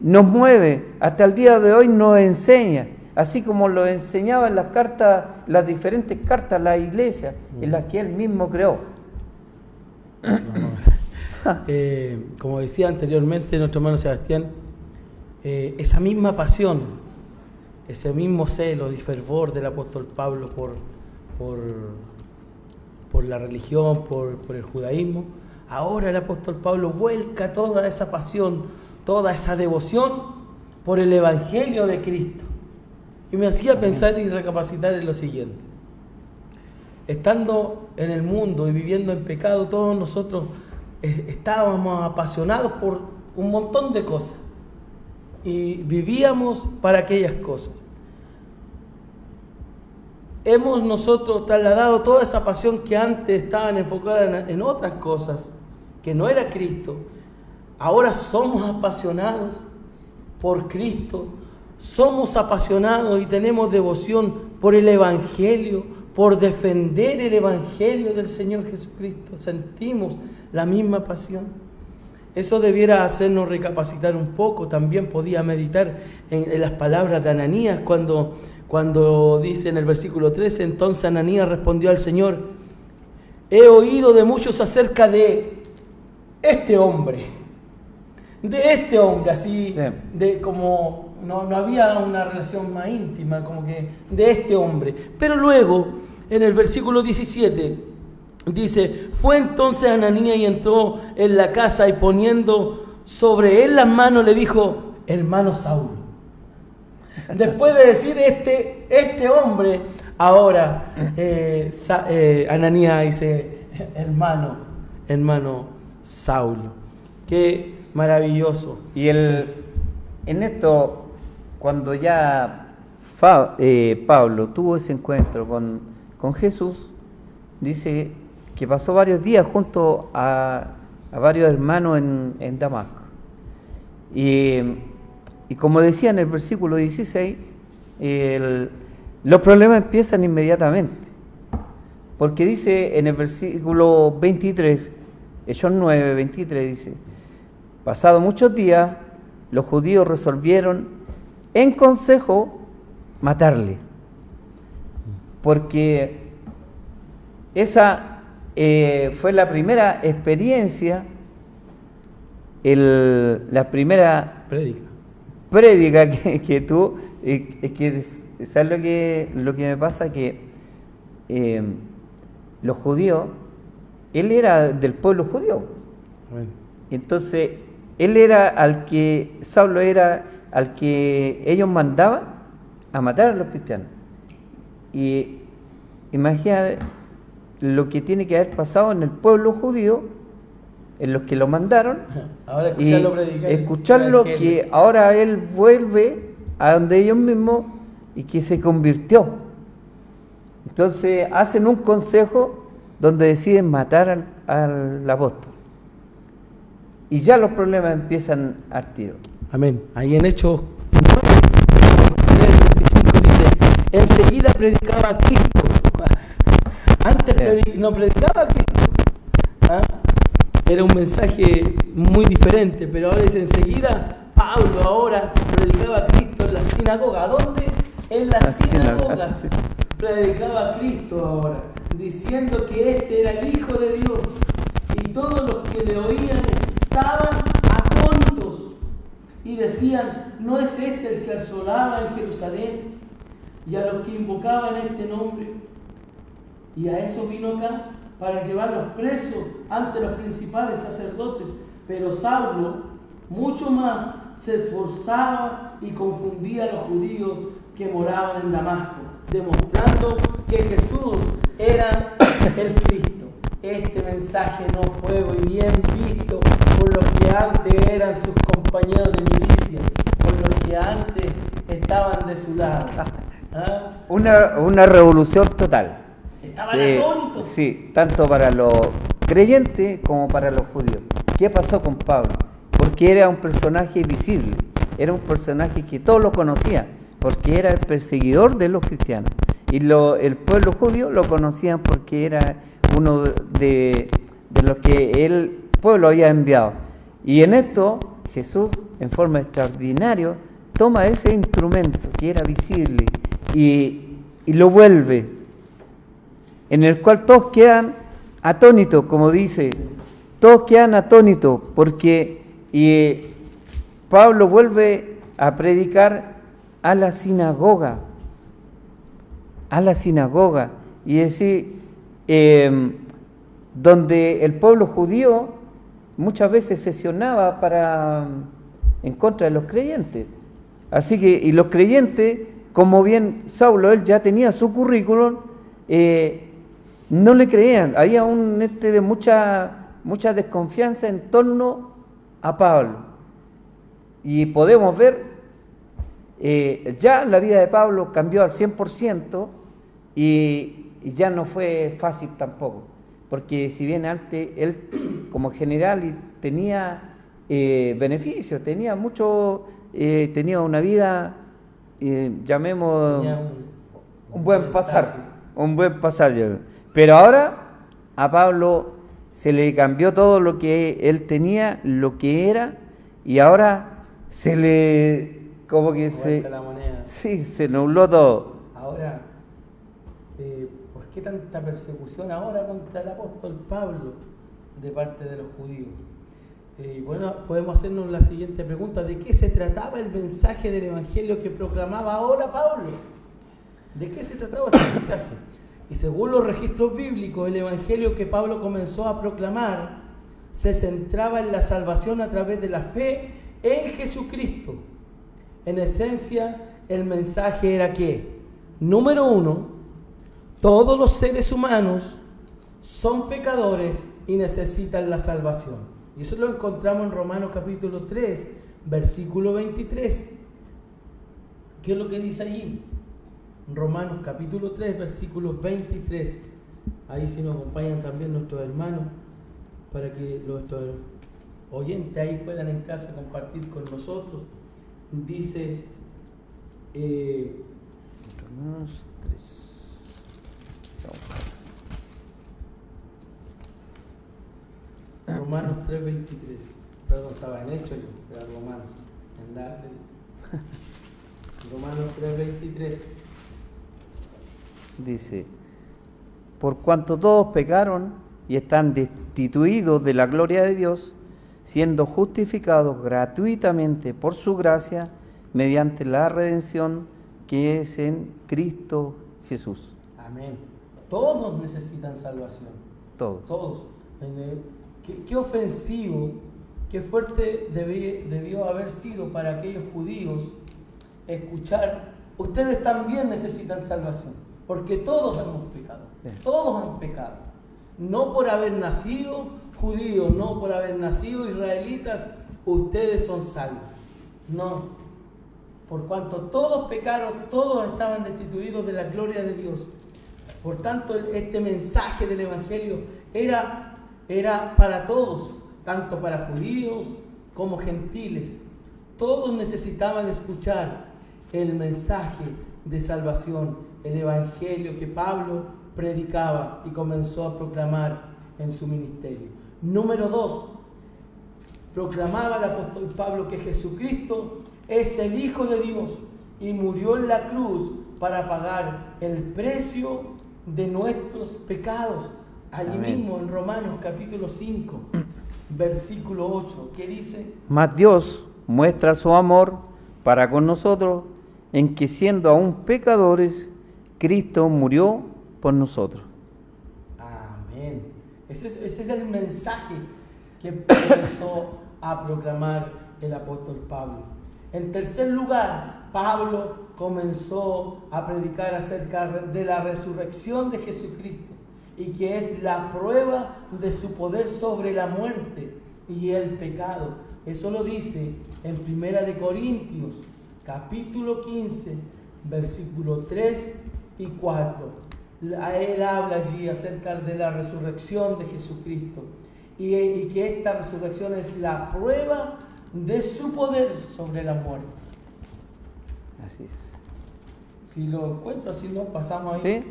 nos mueve, hasta el día de hoy nos enseña, así como lo enseñaba en las cartas, las diferentes cartas a la iglesia, en las que él mismo creó. Como decía anteriormente nuestro hermano Sebastián, esa misma pasión, ese mismo celo y fervor del apóstol Pablo por la religión, por el judaísmo, ahora el apóstol Pablo vuelca toda esa pasión, toda esa devoción por el Evangelio de Cristo. Y me hacía pensar y recapacitar en lo siguiente. Estando en el mundo y viviendo en pecado, todos nosotros estábamos apasionados por un montón de cosas y vivíamos para aquellas cosas. Hemos nosotros trasladado toda esa pasión que antes estaban enfocadas en otras cosas, que no era Cristo. Ahora somos apasionados por Cristo, somos apasionados y tenemos devoción por el Evangelio, por defender el Evangelio del Señor Jesucristo. Sentimos la misma pasión. Eso debiera hacernos recapacitar un poco. También podía meditar en las palabras de Ananías cuando dice en el versículo 13, entonces Ananías respondió al Señor, he oído de muchos acerca de este hombre, así, sí. De como no había una relación más íntima, como que de este hombre. Pero luego, en el versículo 17, dice, fue entonces Ananías y entró en la casa y poniendo sobre él las manos le dijo, hermano Saulo. Después de decir este hombre, ahora Ananías dice, hermano Saulo. Qué maravilloso. Y en esto, cuando ya Pablo tuvo ese encuentro con Jesús, dice que pasó varios días junto a varios hermanos en Damasco. Y como decía en el versículo 16, los problemas empiezan inmediatamente. Porque dice en el versículo 23, Hechos 9, 23, dice, pasado muchos días, los judíos resolvieron en consejo matarle. Porque esa fue la primera experiencia, la primera prédica que tú, ¿sabes lo que me pasa? Que los judíos, él era del pueblo judío. Bueno. Entonces, Saulo era al que ellos mandaban a matar a los cristianos. Y imagina lo que tiene que haber pasado en el pueblo judío, en los que lo mandaron, ahora escucharlo que ahora él vuelve a donde ellos mismos y que se convirtió. Entonces hacen un consejo donde deciden matar al apóstol. Y ya los problemas empiezan al tiro. Amén. Ahí en Hechos 9:25 dice, enseguida predicaba a Cristo. Antes no predicaba a Cristo. Era un mensaje muy diferente, pero ahora dice enseguida, Pablo ahora predicaba a Cristo en la sinagoga. ¿Dónde? En las sinagogas. Predicaba a Cristo ahora, diciendo que este era el Hijo de Dios. Y todos los que le oían estaban atónitos y decían, ¿no es este el que asolaba en Jerusalén? Y a los que invocaban este nombre. Y a eso vino acá, para llevarlos presos ante los principales sacerdotes. Pero Saulo mucho más se esforzaba y confundía a los judíos que moraban en Damasco, demostrando que Jesús era el Cristo. Este mensaje no fue bien visto por los que antes eran sus compañeros de milicia, por los que antes estaban de su lado. Una revolución total. Estaban atónitos. Sí, tanto para los creyentes como para los judíos. ¿Qué pasó con Pablo? Porque era un personaje visible, era un personaje que todos lo conocían, porque era el perseguidor de los cristianos. Y el pueblo judío lo conocían porque era uno de los que el pueblo había enviado. Y en esto Jesús, en forma extraordinaria, toma ese instrumento que era visible y lo vuelve, en el cual todos quedan atónitos, como dice, todos quedan atónitos, porque Pablo vuelve a predicar a la sinagoga. Y decir, donde el pueblo judío muchas veces sesionaba en contra de los creyentes. Así que, y los creyentes, como bien Saulo, él ya tenía su currículum, no le creían. Había de mucha desconfianza en torno a Pablo. Y podemos ver, ya la vida de Pablo cambió al 100% y ya no fue fácil tampoco. Porque si bien antes él como general tenía beneficios, tenía una vida, llamemos, un buen pasar. Pero ahora a Pablo se le cambió todo lo que él tenía, lo que era, y ahora se le, como que se nubló todo. Ahora, ¿por qué tanta persecución ahora contra el apóstol Pablo de parte de los judíos? Bueno, podemos hacernos la siguiente pregunta: ¿de qué se trataba el mensaje del evangelio que proclamaba ahora Pablo? ¿De qué se trataba ese mensaje? Y según los registros bíblicos, el evangelio que Pablo comenzó a proclamar se centraba en la salvación a través de la fe en Jesucristo. En esencia, el mensaje era que, número 1, todos los seres humanos son pecadores y necesitan la salvación. Y eso lo encontramos en Romanos capítulo 3, versículo 23. ¿Qué es lo que dice allí? Romanos capítulo 3, versículo 23. Ahí si nos acompañan también nuestros hermanos, para que nuestros oyentes ahí puedan en casa compartir con nosotros. Dice Romanos 3. Romanos 3, 23. Perdón, estaba en Hechos, era Romanos. Romanos 3, 23. Dice: por cuanto todos pecaron y están destituidos de la gloria de Dios, siendo justificados gratuitamente por su gracia, mediante la redención que es en Cristo Jesús. Amén. Todos necesitan salvación. Todos. Qué ofensivo, qué fuerte debió haber sido para aquellos judíos escuchar: ustedes también necesitan salvación, porque todos hemos pecado. Todos han pecado. No por haber nacido judíos, no por haber nacido israelitas, ustedes son salvos. No. Por cuanto todos pecaron, todos estaban destituidos de la gloria de Dios. Por tanto, este mensaje del evangelio era para todos, tanto para judíos como gentiles. Todos necesitaban escuchar el mensaje de salvación, el evangelio que Pablo predicaba y comenzó a proclamar en su ministerio. Número 2, proclamaba el apóstol Pablo que Jesucristo es el Hijo de Dios y murió en la cruz para pagar el precio de nuestros pecados. Allí mismo en Romanos capítulo 5, versículo 8, ¿qué dice? Mas Dios muestra su amor para con nosotros en que, siendo aún pecadores, Cristo murió por nosotros. Amén. Ese es el mensaje que comenzó a proclamar el apóstol Pablo. En tercer lugar, Pablo comenzó a predicar acerca de la resurrección de Jesucristo, y que es la prueba de su poder sobre la muerte y el pecado. Eso lo dice en 1 Corintios, capítulo 15, versículos 3 y 4. Él habla allí acerca de la resurrección de Jesucristo y que esta resurrección es la prueba de su poder sobre la muerte. Así es. Si lo encuentro, si no, pasamos ahí. ¿Sí?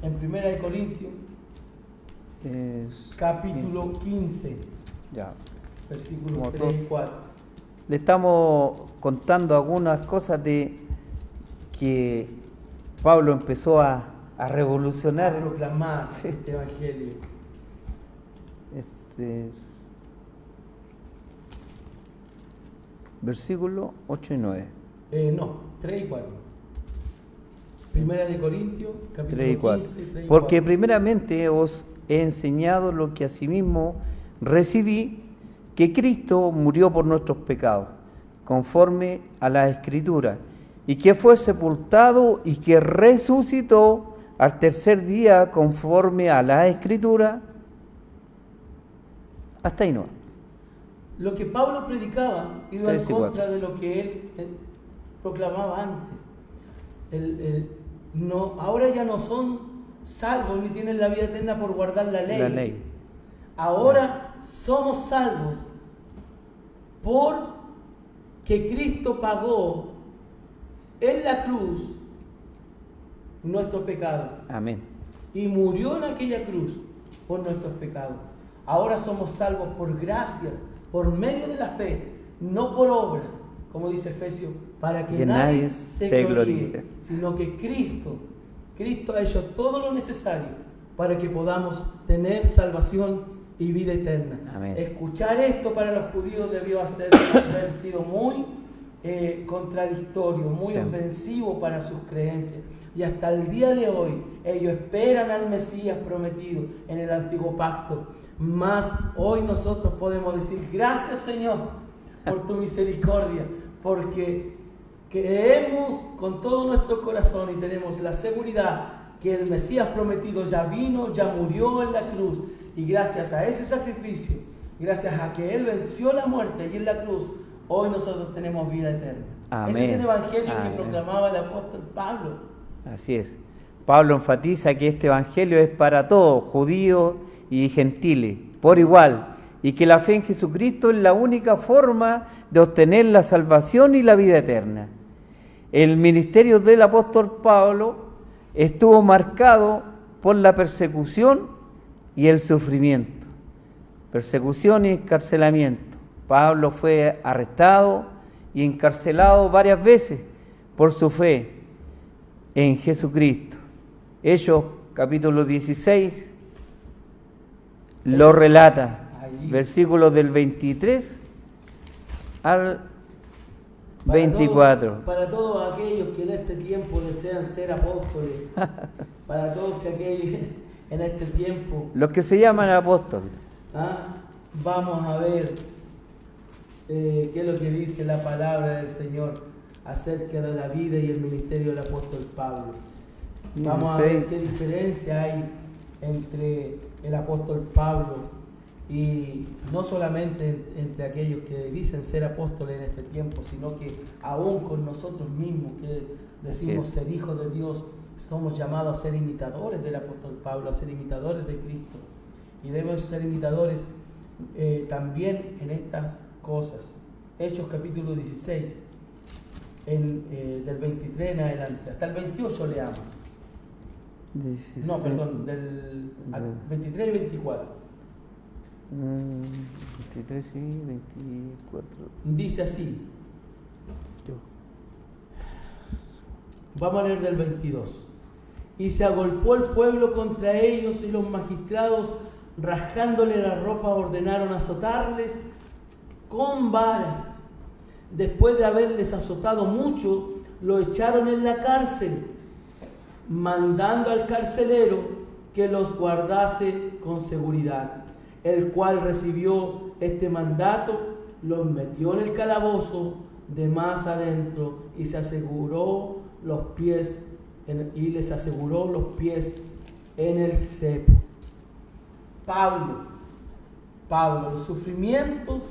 En 1 Corintios, capítulo 15, ya, versículos 3 y 4. Le estamos contando algunas cosas de que Pablo empezó a revolucionar, a proclamar sí, este evangelio. versículos 8 y 9. No, 3 y 4. Primera de Corintios, capítulo 3 y 4. 15, 3 y Porque 4. primeramente os he enseñado lo que asimismo recibí, que Cristo murió por nuestros pecados, conforme a la Escritura, y que fue sepultado y que resucitó al tercer día, conforme a la Escritura. Hasta ahí no. Lo que Pablo predicaba iba en 3 y contra 4. de lo que él proclamaba antes. Ahora ya no son salvos ni tienen la vida eterna por guardar la ley. La ley. Ahora somos salvos porque Cristo pagó en la cruz nuestro pecado Amén. y murió en aquella cruz por nuestros pecados. Ahora somos salvos por gracia, por medio de la fe, no por obras, como dice Efesios, para que nadie se gloríe, sino que Cristo ha hecho todo lo necesario para que podamos tener salvación y vida eterna. Amén. Escuchar esto para los judíos debió haber sido muy contradictorio, muy ofensivo para sus creencias. Y hasta el día de hoy ellos esperan al Mesías prometido en el antiguo pacto. Mas hoy nosotros podemos decir: gracias, Señor, por tu misericordia, porque creemos con todo nuestro corazón y tenemos la seguridad que el Mesías prometido ya vino, ya murió en la cruz, y gracias a ese sacrificio, gracias a que Él venció la muerte y en la cruz, hoy nosotros tenemos vida eterna. Amén. Ese es el evangelio Amén. que proclamaba el apóstol Pablo. Así es. Pablo enfatiza que este evangelio es para todos, judíos y gentiles, por igual, y que la fe en Jesucristo es la única forma de obtener la salvación y la vida eterna. El ministerio del apóstol Pablo estuvo marcado por la persecución y el sufrimiento. Persecución y encarcelamiento. Pablo fue arrestado y encarcelado varias veces por su fe en Jesucristo. Hechos capítulo 16 lo relata, versículos del 23 al 24. Para todos aquellos que en este tiempo desean ser apóstoles, para todos aquellos en este tiempo, Los que se llaman apóstoles. vamos a ver qué es lo que dice la palabra del Señor acerca de la vida y el ministerio del apóstol Pablo. Vamos a ver qué diferencia hay entre el apóstol Pablo y no solamente entre aquellos que dicen ser apóstoles en este tiempo, sino que aún con nosotros mismos que decimos ser hijos de Dios, somos llamados a ser imitadores del apóstol Pablo, a ser imitadores de Cristo, y debemos ser imitadores también en estas cosas. Hechos capítulo 16, del 23 en adelante, hasta el 28 leamos. 16, No, perdón, del 23 y 24. 23 y 24. Dice así. Vamos a leer del 22. Y se agolpó el pueblo contra ellos, y los magistrados, rasgándole la ropa, ordenaron azotarles con varas. Después de haberles azotado mucho, lo echaron en la cárcel, mandando al carcelero que los guardase con seguridad, el cual recibió este mandato, los metió en el calabozo de más adentro y les aseguró los pies en el cepo. Pablo, los sufrimientos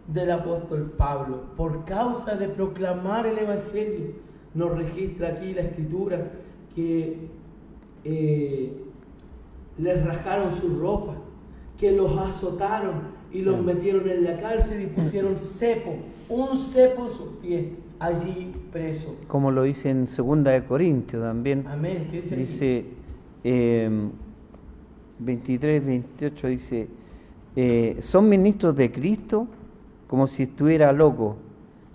del apóstol Pablo por causa de proclamar el evangelio. Nos registra aquí la escritura que les rajaron su ropa, que los azotaron y los metieron en la cárcel y pusieron un cepo en sus pies, allí preso. Como lo dice en 2 de Corintios también. Amén. ¿Qué dice? Dice 23, 28, dice, son ministros de Cristo como si estuviera loco,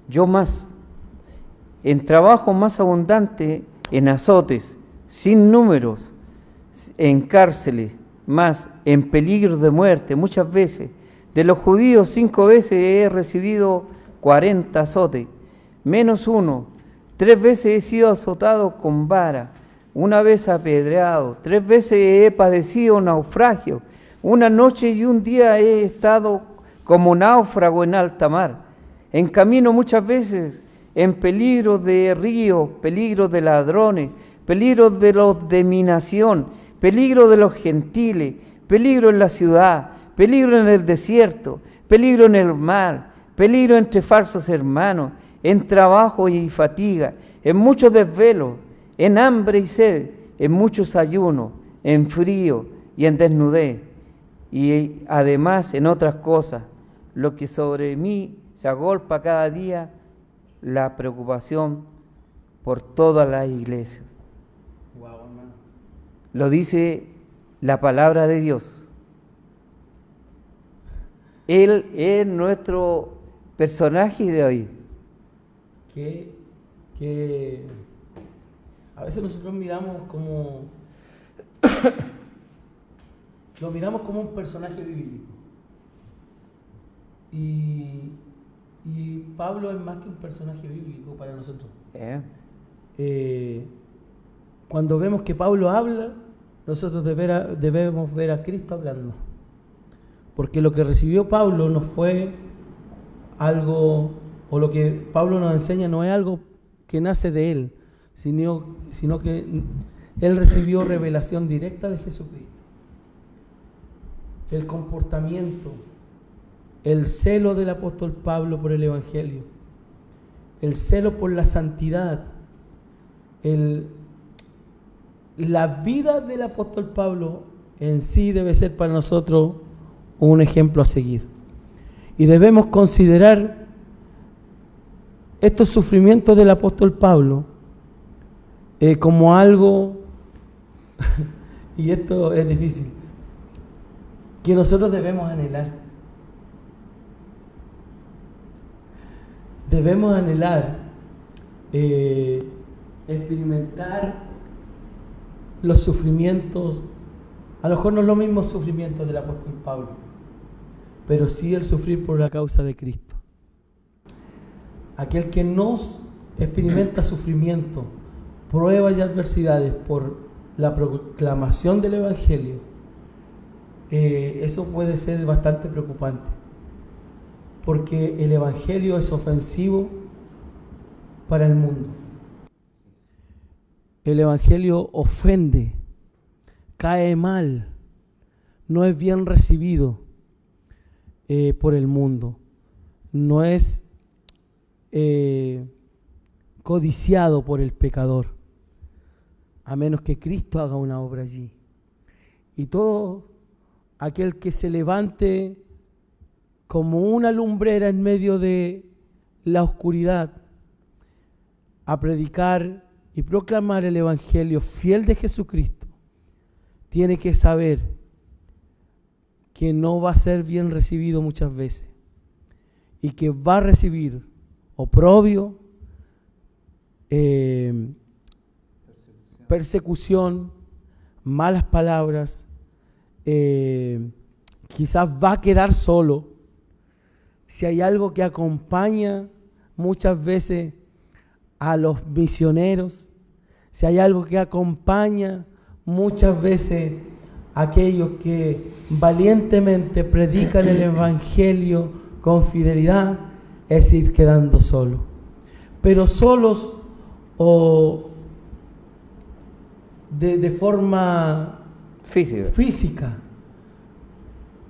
yo más, en trabajo más abundante, en azotes, sin números, en cárceles, más en peligro de muerte, muchas veces. De los judíos 5 veces he recibido 40 azotes, menos uno. 3 veces he sido azotado con vara, una vez apedreado, 3 veces he padecido naufragio, una noche y un día he estado como náufrago en alta mar, en camino muchas veces, en peligro de ríos, peligro de ladrones, peligro de los de mi nación, peligro de los gentiles, peligro en la ciudad, peligro en el desierto, peligro en el mar, peligro entre falsos hermanos, en trabajo y fatiga, en muchos desvelos, en hambre y sed, en muchos ayunos, en frío y en desnudez, y además en otras cosas, lo que sobre mí se agolpa cada día, la preocupación por todas las iglesias. Wow, hermano. Lo dice la palabra de Dios. Él es nuestro personaje de hoy. Que a veces nosotros miramos como lo miramos como un personaje bíblico, y Pablo es más que un personaje bíblico para nosotros. Cuando vemos que Pablo habla, nosotros debemos ver a Cristo hablando, porque lo que recibió Pablo no fue algo, o lo que Pablo nos enseña no es algo que nace de él, sino que él recibió revelación directa de Jesucristo. El comportamiento, el celo del apóstol Pablo por el Evangelio, el celo por la santidad, la vida del apóstol Pablo en sí debe ser para nosotros un ejemplo a seguir. Y debemos considerar estos sufrimientos del apóstol Pablo como algo, y esto es difícil, que nosotros debemos anhelar. Debemos anhelar experimentar los sufrimientos, a lo mejor no los mismos sufrimientos del apóstol Pablo, pero sí el sufrir por la causa de Cristo. Aquel que no experimenta sufrimiento, pruebas y adversidades por la proclamación del Evangelio, eso puede ser bastante preocupante, porque el Evangelio es ofensivo para el mundo. El Evangelio ofende, cae mal, no es bien recibido por el mundo, no es codiciado por el pecador, a menos que Cristo haga una obra allí. Y todo aquel que se levante como una lumbrera en medio de la oscuridad a predicar y proclamar el Evangelio fiel de Jesucristo, tiene que saber que no va a ser bien recibido muchas veces y que va a recibir oprobio, persecución, malas palabras, quizás va a quedar solo. Si hay algo que acompaña muchas veces a los misioneros, si hay algo que acompaña muchas veces a aquellos que valientemente predican el Evangelio con fidelidad, es ir quedando solo. Pero solos o de forma física,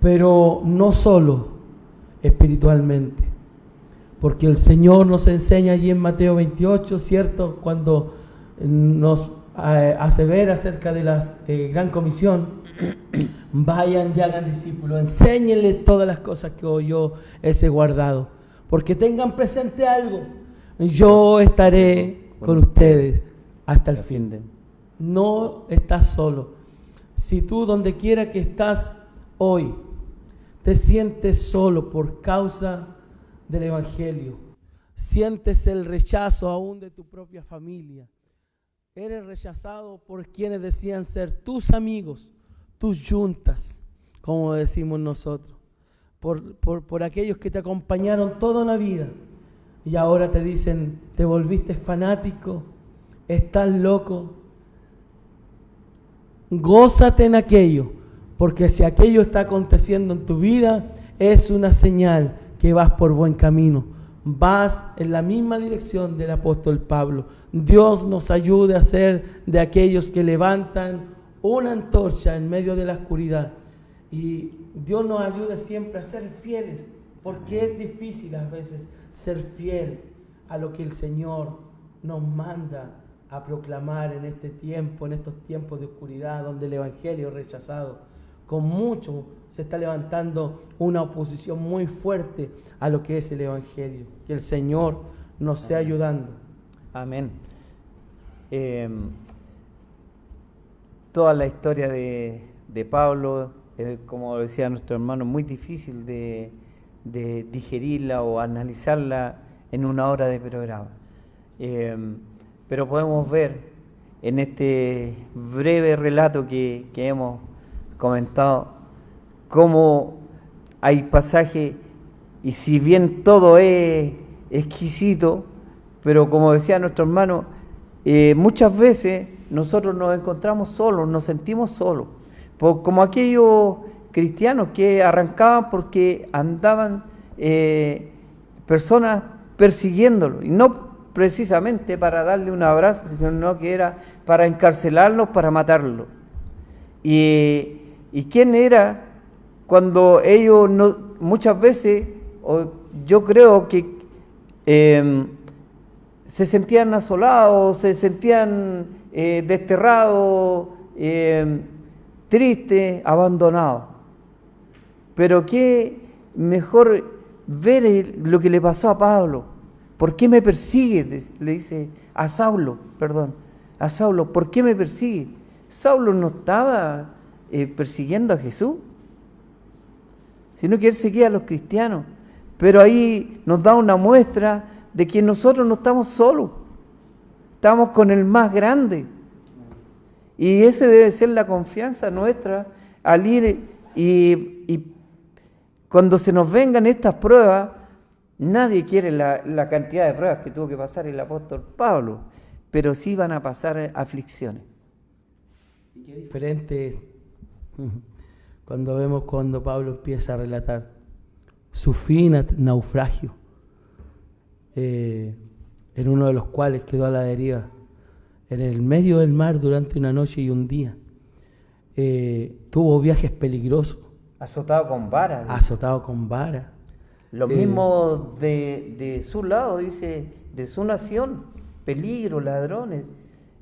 pero no solo espiritualmente. Porque el Señor nos enseña allí en Mateo 28, ¿cierto? Cuando nos hace ver acerca de la gran comisión: vayan y hagan discípulos, enséñenle todas las cosas que hoy yo he guardado, porque tengan presente algo: yo estaré con ustedes hasta el fin. No estás solo. Si tú, donde quiera que estás hoy, te sientes solo por causa del Evangelio, sientes el rechazo aún de tu propia familia, eres rechazado por quienes decían ser tus amigos, tus yuntas, como decimos nosotros, por aquellos que te acompañaron toda una vida, y ahora te dicen, te volviste fanático, estás loco. Gózate en aquello, porque si aquello está aconteciendo en tu vida, es una señal que vas por buen camino. Vas en la misma dirección del apóstol Pablo. Dios nos ayude a ser de aquellos que levantan una antorcha en medio de la oscuridad. Y Dios nos ayude siempre a ser fieles, porque es difícil a veces ser fiel a lo que el Señor nos manda a proclamar en este tiempo, en estos tiempos de oscuridad, donde el Evangelio es rechazado. Con mucho se está levantando una oposición muy fuerte a lo que es el Evangelio. Que el Señor nos sea ayudando. Amén. Toda la historia de Pablo, como decía nuestro hermano, muy difícil de digerirla o analizarla en una hora de programa. Pero podemos ver en este breve relato que hemos comentado cómo hay pasajes, y si bien todo es exquisito, pero como decía nuestro hermano, muchas veces nosotros nos encontramos solos, nos sentimos solos, como aquellos cristianos que arrancaban porque andaban personas persiguiéndolo, y no precisamente para darle un abrazo, sino que era para encarcelarlos, para matarlos. ¿Y quién era cuando ellos muchas veces, yo creo que se sentían asolados, se sentían desterrados, tristes, abandonados? Pero qué mejor ver lo que le pasó a Pablo. ¿Por qué me persigue? Le dice a Saulo, ¿por qué me persigue? Saulo no estaba persiguiendo a Jesús, sino que él seguía a los cristianos. Pero ahí nos da una muestra de que nosotros no estamos solos, estamos con el más grande. Y esa debe ser la confianza nuestra al ir y cuando se nos vengan estas pruebas. Nadie quiere la cantidad de pruebas que tuvo que pasar el apóstol Pablo, pero sí van a pasar aflicciones. Y qué diferente es cuando Pablo empieza a relatar su fin a naufragio, en uno de los cuales quedó a la deriva, en el medio del mar durante una noche y un día. Tuvo viajes peligrosos. Azotado con vara. Lo mismo de su lado, dice, de su nación, peligro, ladrones,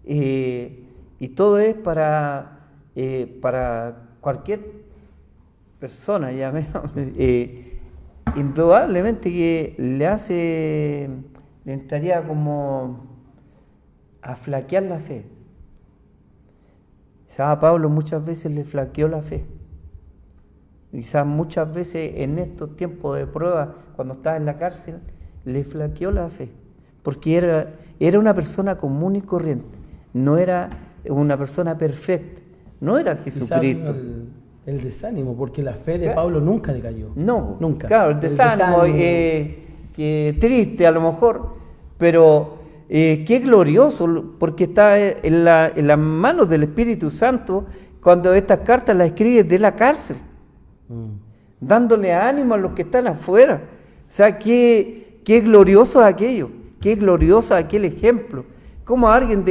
y todo es para cualquier persona, indudablemente que le entraría como a flaquear la fe. Quizás a Pablo muchas veces le flaqueó la fe. Quizás muchas veces en estos tiempos de prueba, cuando estaba en la cárcel, le flaqueó la fe, porque era una persona común y corriente, no era una persona perfecta, no era Jesucristo. El desánimo, porque la fe de Pablo nunca decayó. No, nunca. Claro, el desánimo. Que triste a lo mejor, pero qué glorioso, porque está en las manos del Espíritu Santo cuando estas cartas las escribe de la cárcel. Dándole ánimo a los que están afuera. O sea, qué glorioso aquello, qué glorioso aquel ejemplo. Como alguien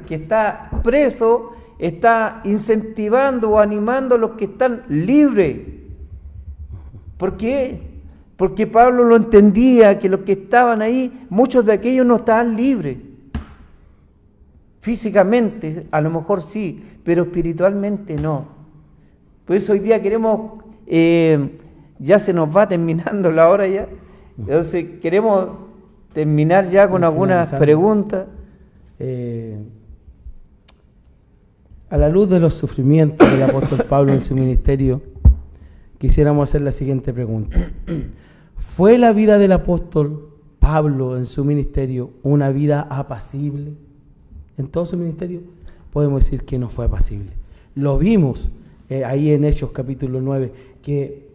que está preso está incentivando o animando a los que están libres. ¿Por qué? Porque Pablo lo entendía, que los que estaban ahí, muchos de aquellos no estaban libres. Físicamente a lo mejor sí, pero espiritualmente no. Por eso hoy día queremos... ya se nos va terminando la hora ya, entonces queremos terminar ya con algunas preguntas. A la luz de los sufrimientos del apóstol Pablo en su ministerio, quisiéramos hacer la siguiente pregunta. ¿Fue la vida del apóstol Pablo en su ministerio una vida apacible? En todo su ministerio podemos decir que no fue apacible. Lo vimos ahí en Hechos capítulo 9, que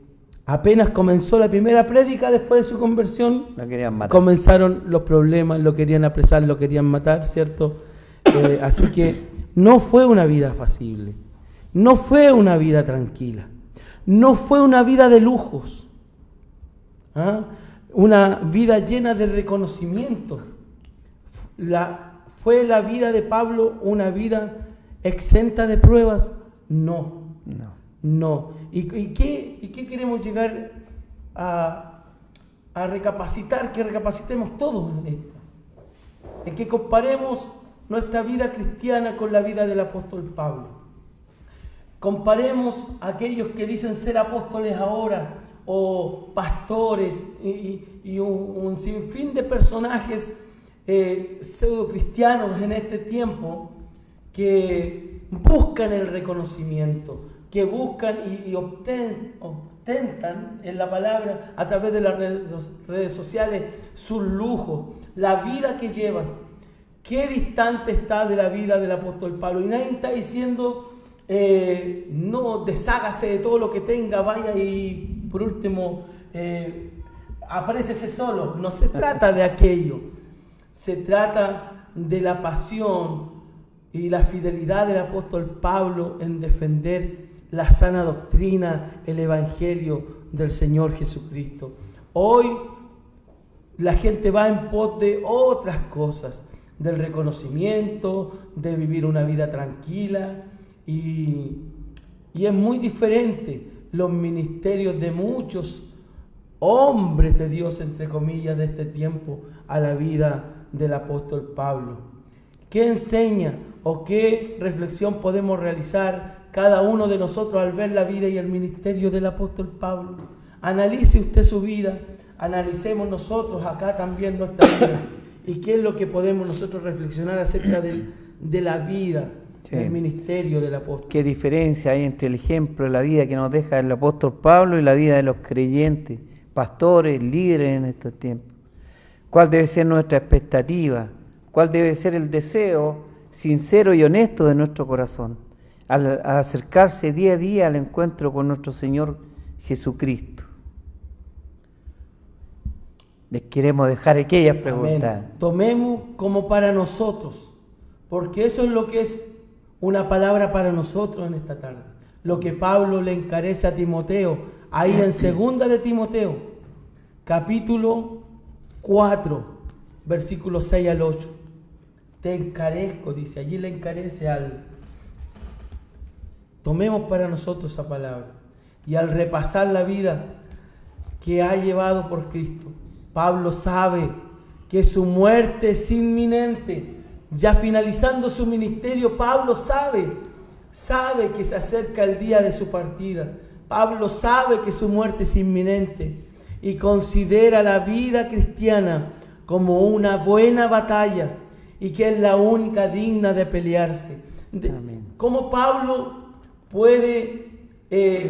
Apenas comenzó la primera prédica después de su conversión, Lo querían matar. comenzaron los problemas, lo querían apresar, lo querían matar, ¿cierto? Así que no fue una vida apacible, no fue una vida tranquila, no fue una vida de lujos, ¿ah? Una vida llena de reconocimiento. ¿Fue la vida de Pablo una vida exenta de pruebas? No. ¿Y qué queremos llegar a recapacitar? Que recapacitemos todos en esto. En que comparemos nuestra vida cristiana con la vida del apóstol Pablo. Comparemos a aquellos que dicen ser apóstoles ahora, o pastores, y un sinfín de personajes pseudo cristianos en este tiempo que buscan el reconocimiento, que buscan y ostentan en la palabra a través de las redes sociales sus lujos, la vida que llevan. Qué distante está de la vida del apóstol Pablo. Y nadie está diciendo no, deshágase de todo lo que tenga, vaya y por último apréciese solo. No se trata de aquello, se trata de la pasión y la fidelidad del apóstol Pablo en defender la sana doctrina, el evangelio del Señor Jesucristo. Hoy la gente va en pos de otras cosas, del reconocimiento, de vivir una vida tranquila, y es muy diferente los ministerios de muchos hombres de Dios, entre comillas, de este tiempo a la vida del apóstol Pablo. ¿Qué enseña o qué reflexión podemos realizar cada uno de nosotros al ver la vida y el ministerio del apóstol Pablo? Analice usted su vida, analicemos nosotros acá también nuestra vida, y qué es lo que podemos nosotros reflexionar acerca de la vida, del ministerio del apóstol. ¿Qué diferencia hay entre el ejemplo de la vida que nos deja el apóstol Pablo y la vida de los creyentes, pastores, líderes en estos tiempos? ¿Cuál debe ser nuestra expectativa? ¿Cuál debe ser el deseo sincero y honesto de nuestro corazón al acercarse día a día al encuentro con nuestro Señor Jesucristo? Les queremos dejar aquellas preguntas. Amén. Tomemos como para nosotros, porque eso es lo que es una palabra para nosotros en esta tarde. Lo que Pablo le encarece a Timoteo, ahí en 2 de Timoteo, capítulo 4, versículos 6 al 8. Te encarezco, dice, allí le encarece al... Tomemos para nosotros esa palabra. Y al repasar la vida que ha llevado por Cristo, Pablo sabe que su muerte es inminente. Ya finalizando su ministerio, Pablo sabe que se acerca el día de su partida. Pablo sabe que su muerte es inminente y considera la vida cristiana como una buena batalla y que es la única digna de pelearse. ¿Cómo Pablo puede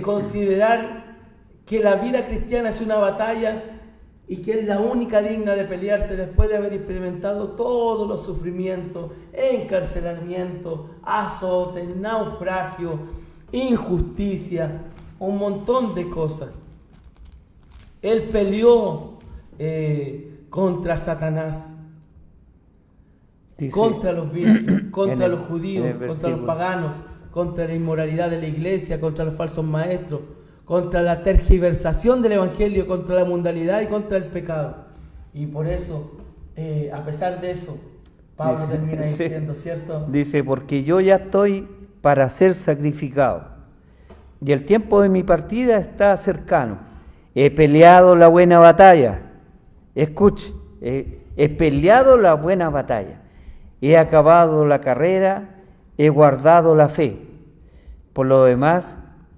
considerar que la vida cristiana es una batalla y que es la única digna de pelearse después de haber experimentado todos los sufrimientos, encarcelamiento, azote, naufragio, injusticia, un montón de cosas? Él peleó contra Satanás, contra los vicios, contra los judíos, contra los paganos, contra la inmoralidad de la iglesia, contra los falsos maestros, contra la tergiversación del evangelio, contra la mundanalidad y contra el pecado. Y por eso, a pesar de eso, Pablo termina diciendo, ¿cierto? Dice, porque yo ya estoy para ser sacrificado, y el tiempo de mi partida está cercano. He peleado la buena batalla. Escuche, he peleado la buena batalla. He acabado la carrera, he guardado la fe. Por lo demás,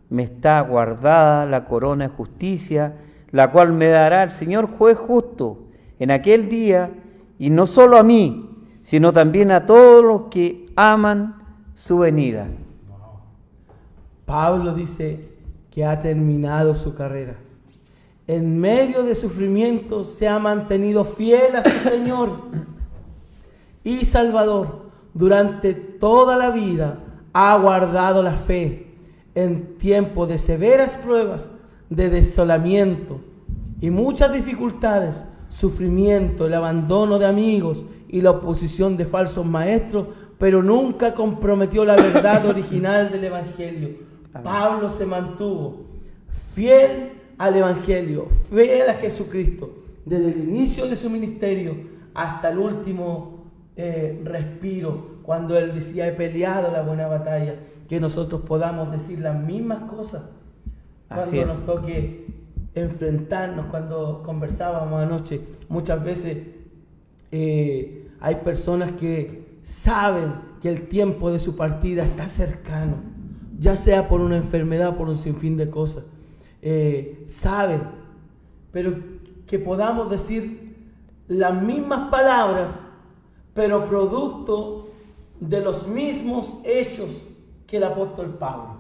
me está guardada la corona de justicia, la cual me dará el Señor juez justo en aquel día, y no solo a mí, sino también a todos los que aman su venida. Pablo dice que ha terminado su carrera. En medio de sufrimientos se ha mantenido fiel a su Señor y Salvador. Durante toda la vida ha guardado la fe. En tiempo de severas pruebas, de desolamiento y muchas dificultades, sufrimiento, el abandono de amigos y la oposición de falsos maestros, pero nunca comprometió la verdad original del Evangelio. Pablo se mantuvo fiel al Evangelio, fiel a Jesucristo, desde el inicio de su ministerio hasta el último respiro, cuando él decía: he peleado la buena batalla. Que nosotros podamos decir las mismas cosas cuando nos toque enfrentarnos. Cuando conversábamos anoche, muchas veces hay personas que saben que el tiempo de su partida está cercano, ya sea por una enfermedad, por un sinfín de cosas. Saben, pero que podamos decir las mismas palabras, pero producto de los mismos hechos que el apóstol Pablo.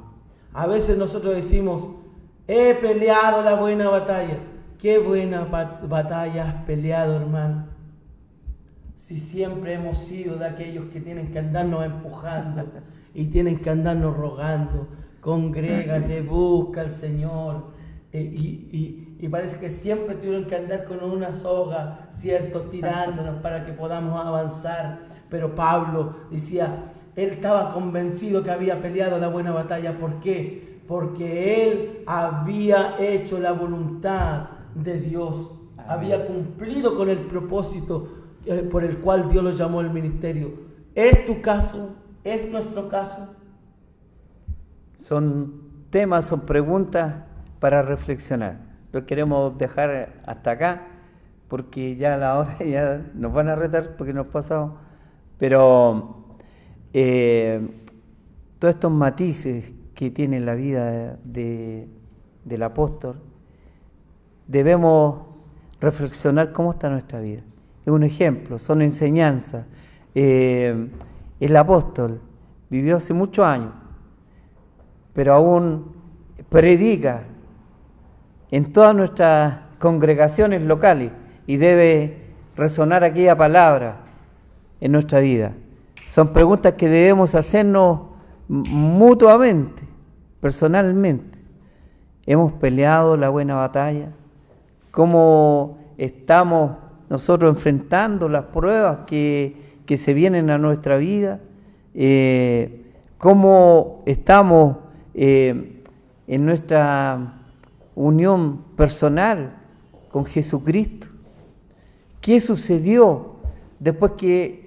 A veces nosotros decimos: he peleado la buena batalla. ¿Qué buena batalla has peleado, hermano? Si siempre hemos sido de aquellos que tienen que andarnos empujando y tienen que andarnos rogando: congrégate, busca al Señor. Y parece que siempre tuvieron que andar con una soga, ¿cierto?, tirándonos para que podamos avanzar. Pero Pablo decía, él estaba convencido que había peleado la buena batalla. ¿Por qué? Porque él había hecho la voluntad de Dios. Amén. Había cumplido con el propósito por el cual Dios lo llamó al ministerio. ¿Es tu caso? ¿Es nuestro caso? Son temas, son preguntas para reflexionar. Lo queremos dejar hasta acá, porque ya a la hora ya nos van a retar porque nos pasamos. Pero todos estos matices que tiene la vida del apóstol, debemos reflexionar cómo está nuestra vida. Es un ejemplo, son enseñanzas. El apóstol vivió hace muchos años, pero aún predica en todas nuestras congregaciones locales y debe resonar aquella palabra en nuestra vida. Son preguntas que debemos hacernos mutuamente, personalmente. ¿Hemos peleado la buena batalla? ¿Cómo estamos nosotros enfrentando las pruebas que se vienen a nuestra vida? ¿Cómo estamos en nuestra unión personal con Jesucristo? ¿Qué sucedió después que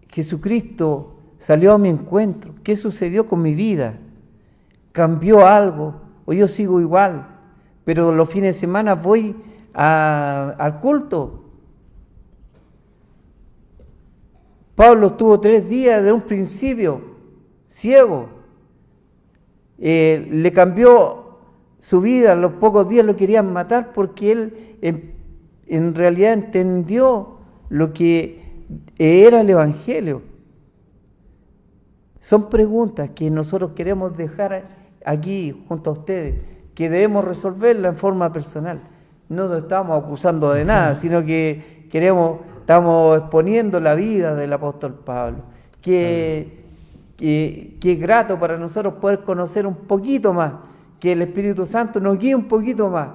Jesucristo salió a mi encuentro? ¿Qué sucedió con mi vida? ¿Cambió algo? ¿O yo sigo igual? Pero los fines de semana voy al culto. Pablo estuvo 3 días de un principio ciego. Le cambió su vida, a los pocos días lo querían matar porque él en realidad entendió lo que era el Evangelio. Son preguntas que nosotros queremos dejar aquí junto a ustedes, que debemos resolverlas en forma personal. No nos estamos acusando de nada, sino que estamos exponiendo la vida del apóstol Pablo. Que grato para nosotros poder conocer un poquito más, que el Espíritu Santo nos guíe un poquito más,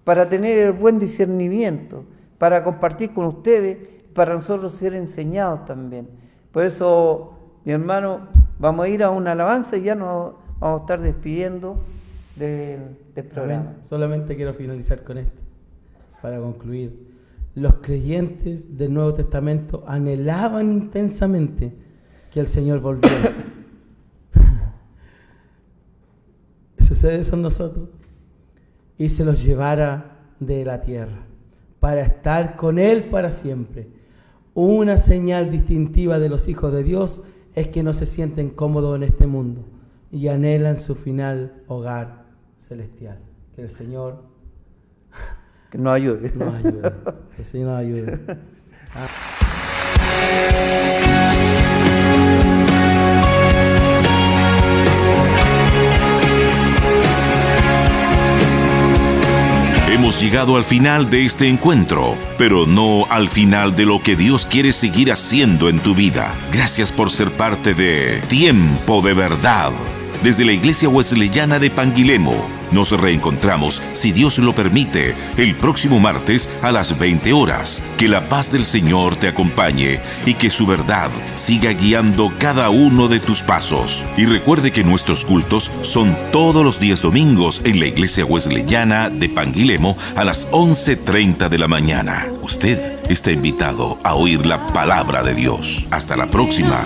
para tener el buen discernimiento, para compartir con ustedes, para nosotros ser enseñados también. Por eso, mi hermano, vamos a ir a una alabanza y ya nos vamos a estar despidiendo del programa. Amén. Solamente quiero finalizar con esto, para concluir. Los creyentes del Nuevo Testamento anhelaban intensamente que el Señor volviera. Sucede eso en nosotros. Y se los llevara de la tierra para estar con Él para siempre. Una señal distintiva de los hijos de Dios es que no se sienten cómodos en este mundo y anhelan su final hogar celestial. Que el Señor nos ayude. El Señor nos ayude. Hemos llegado al final de este encuentro, pero no al final de lo que Dios quiere seguir haciendo en tu vida. Gracias por ser parte de Tiempo de Verdad. Desde la Iglesia Wesleyana de Panguilemo, Nos reencontramos, si Dios lo permite, el próximo martes a las 20 horas. Que la paz del Señor te acompañe y que su verdad siga guiando cada uno de tus pasos. Y recuerde que nuestros cultos son todos los días domingos en la Iglesia Wesleyana de Panguilemo a las 11:30 de la mañana. Usted está invitado a oír la palabra de Dios. Hasta la próxima.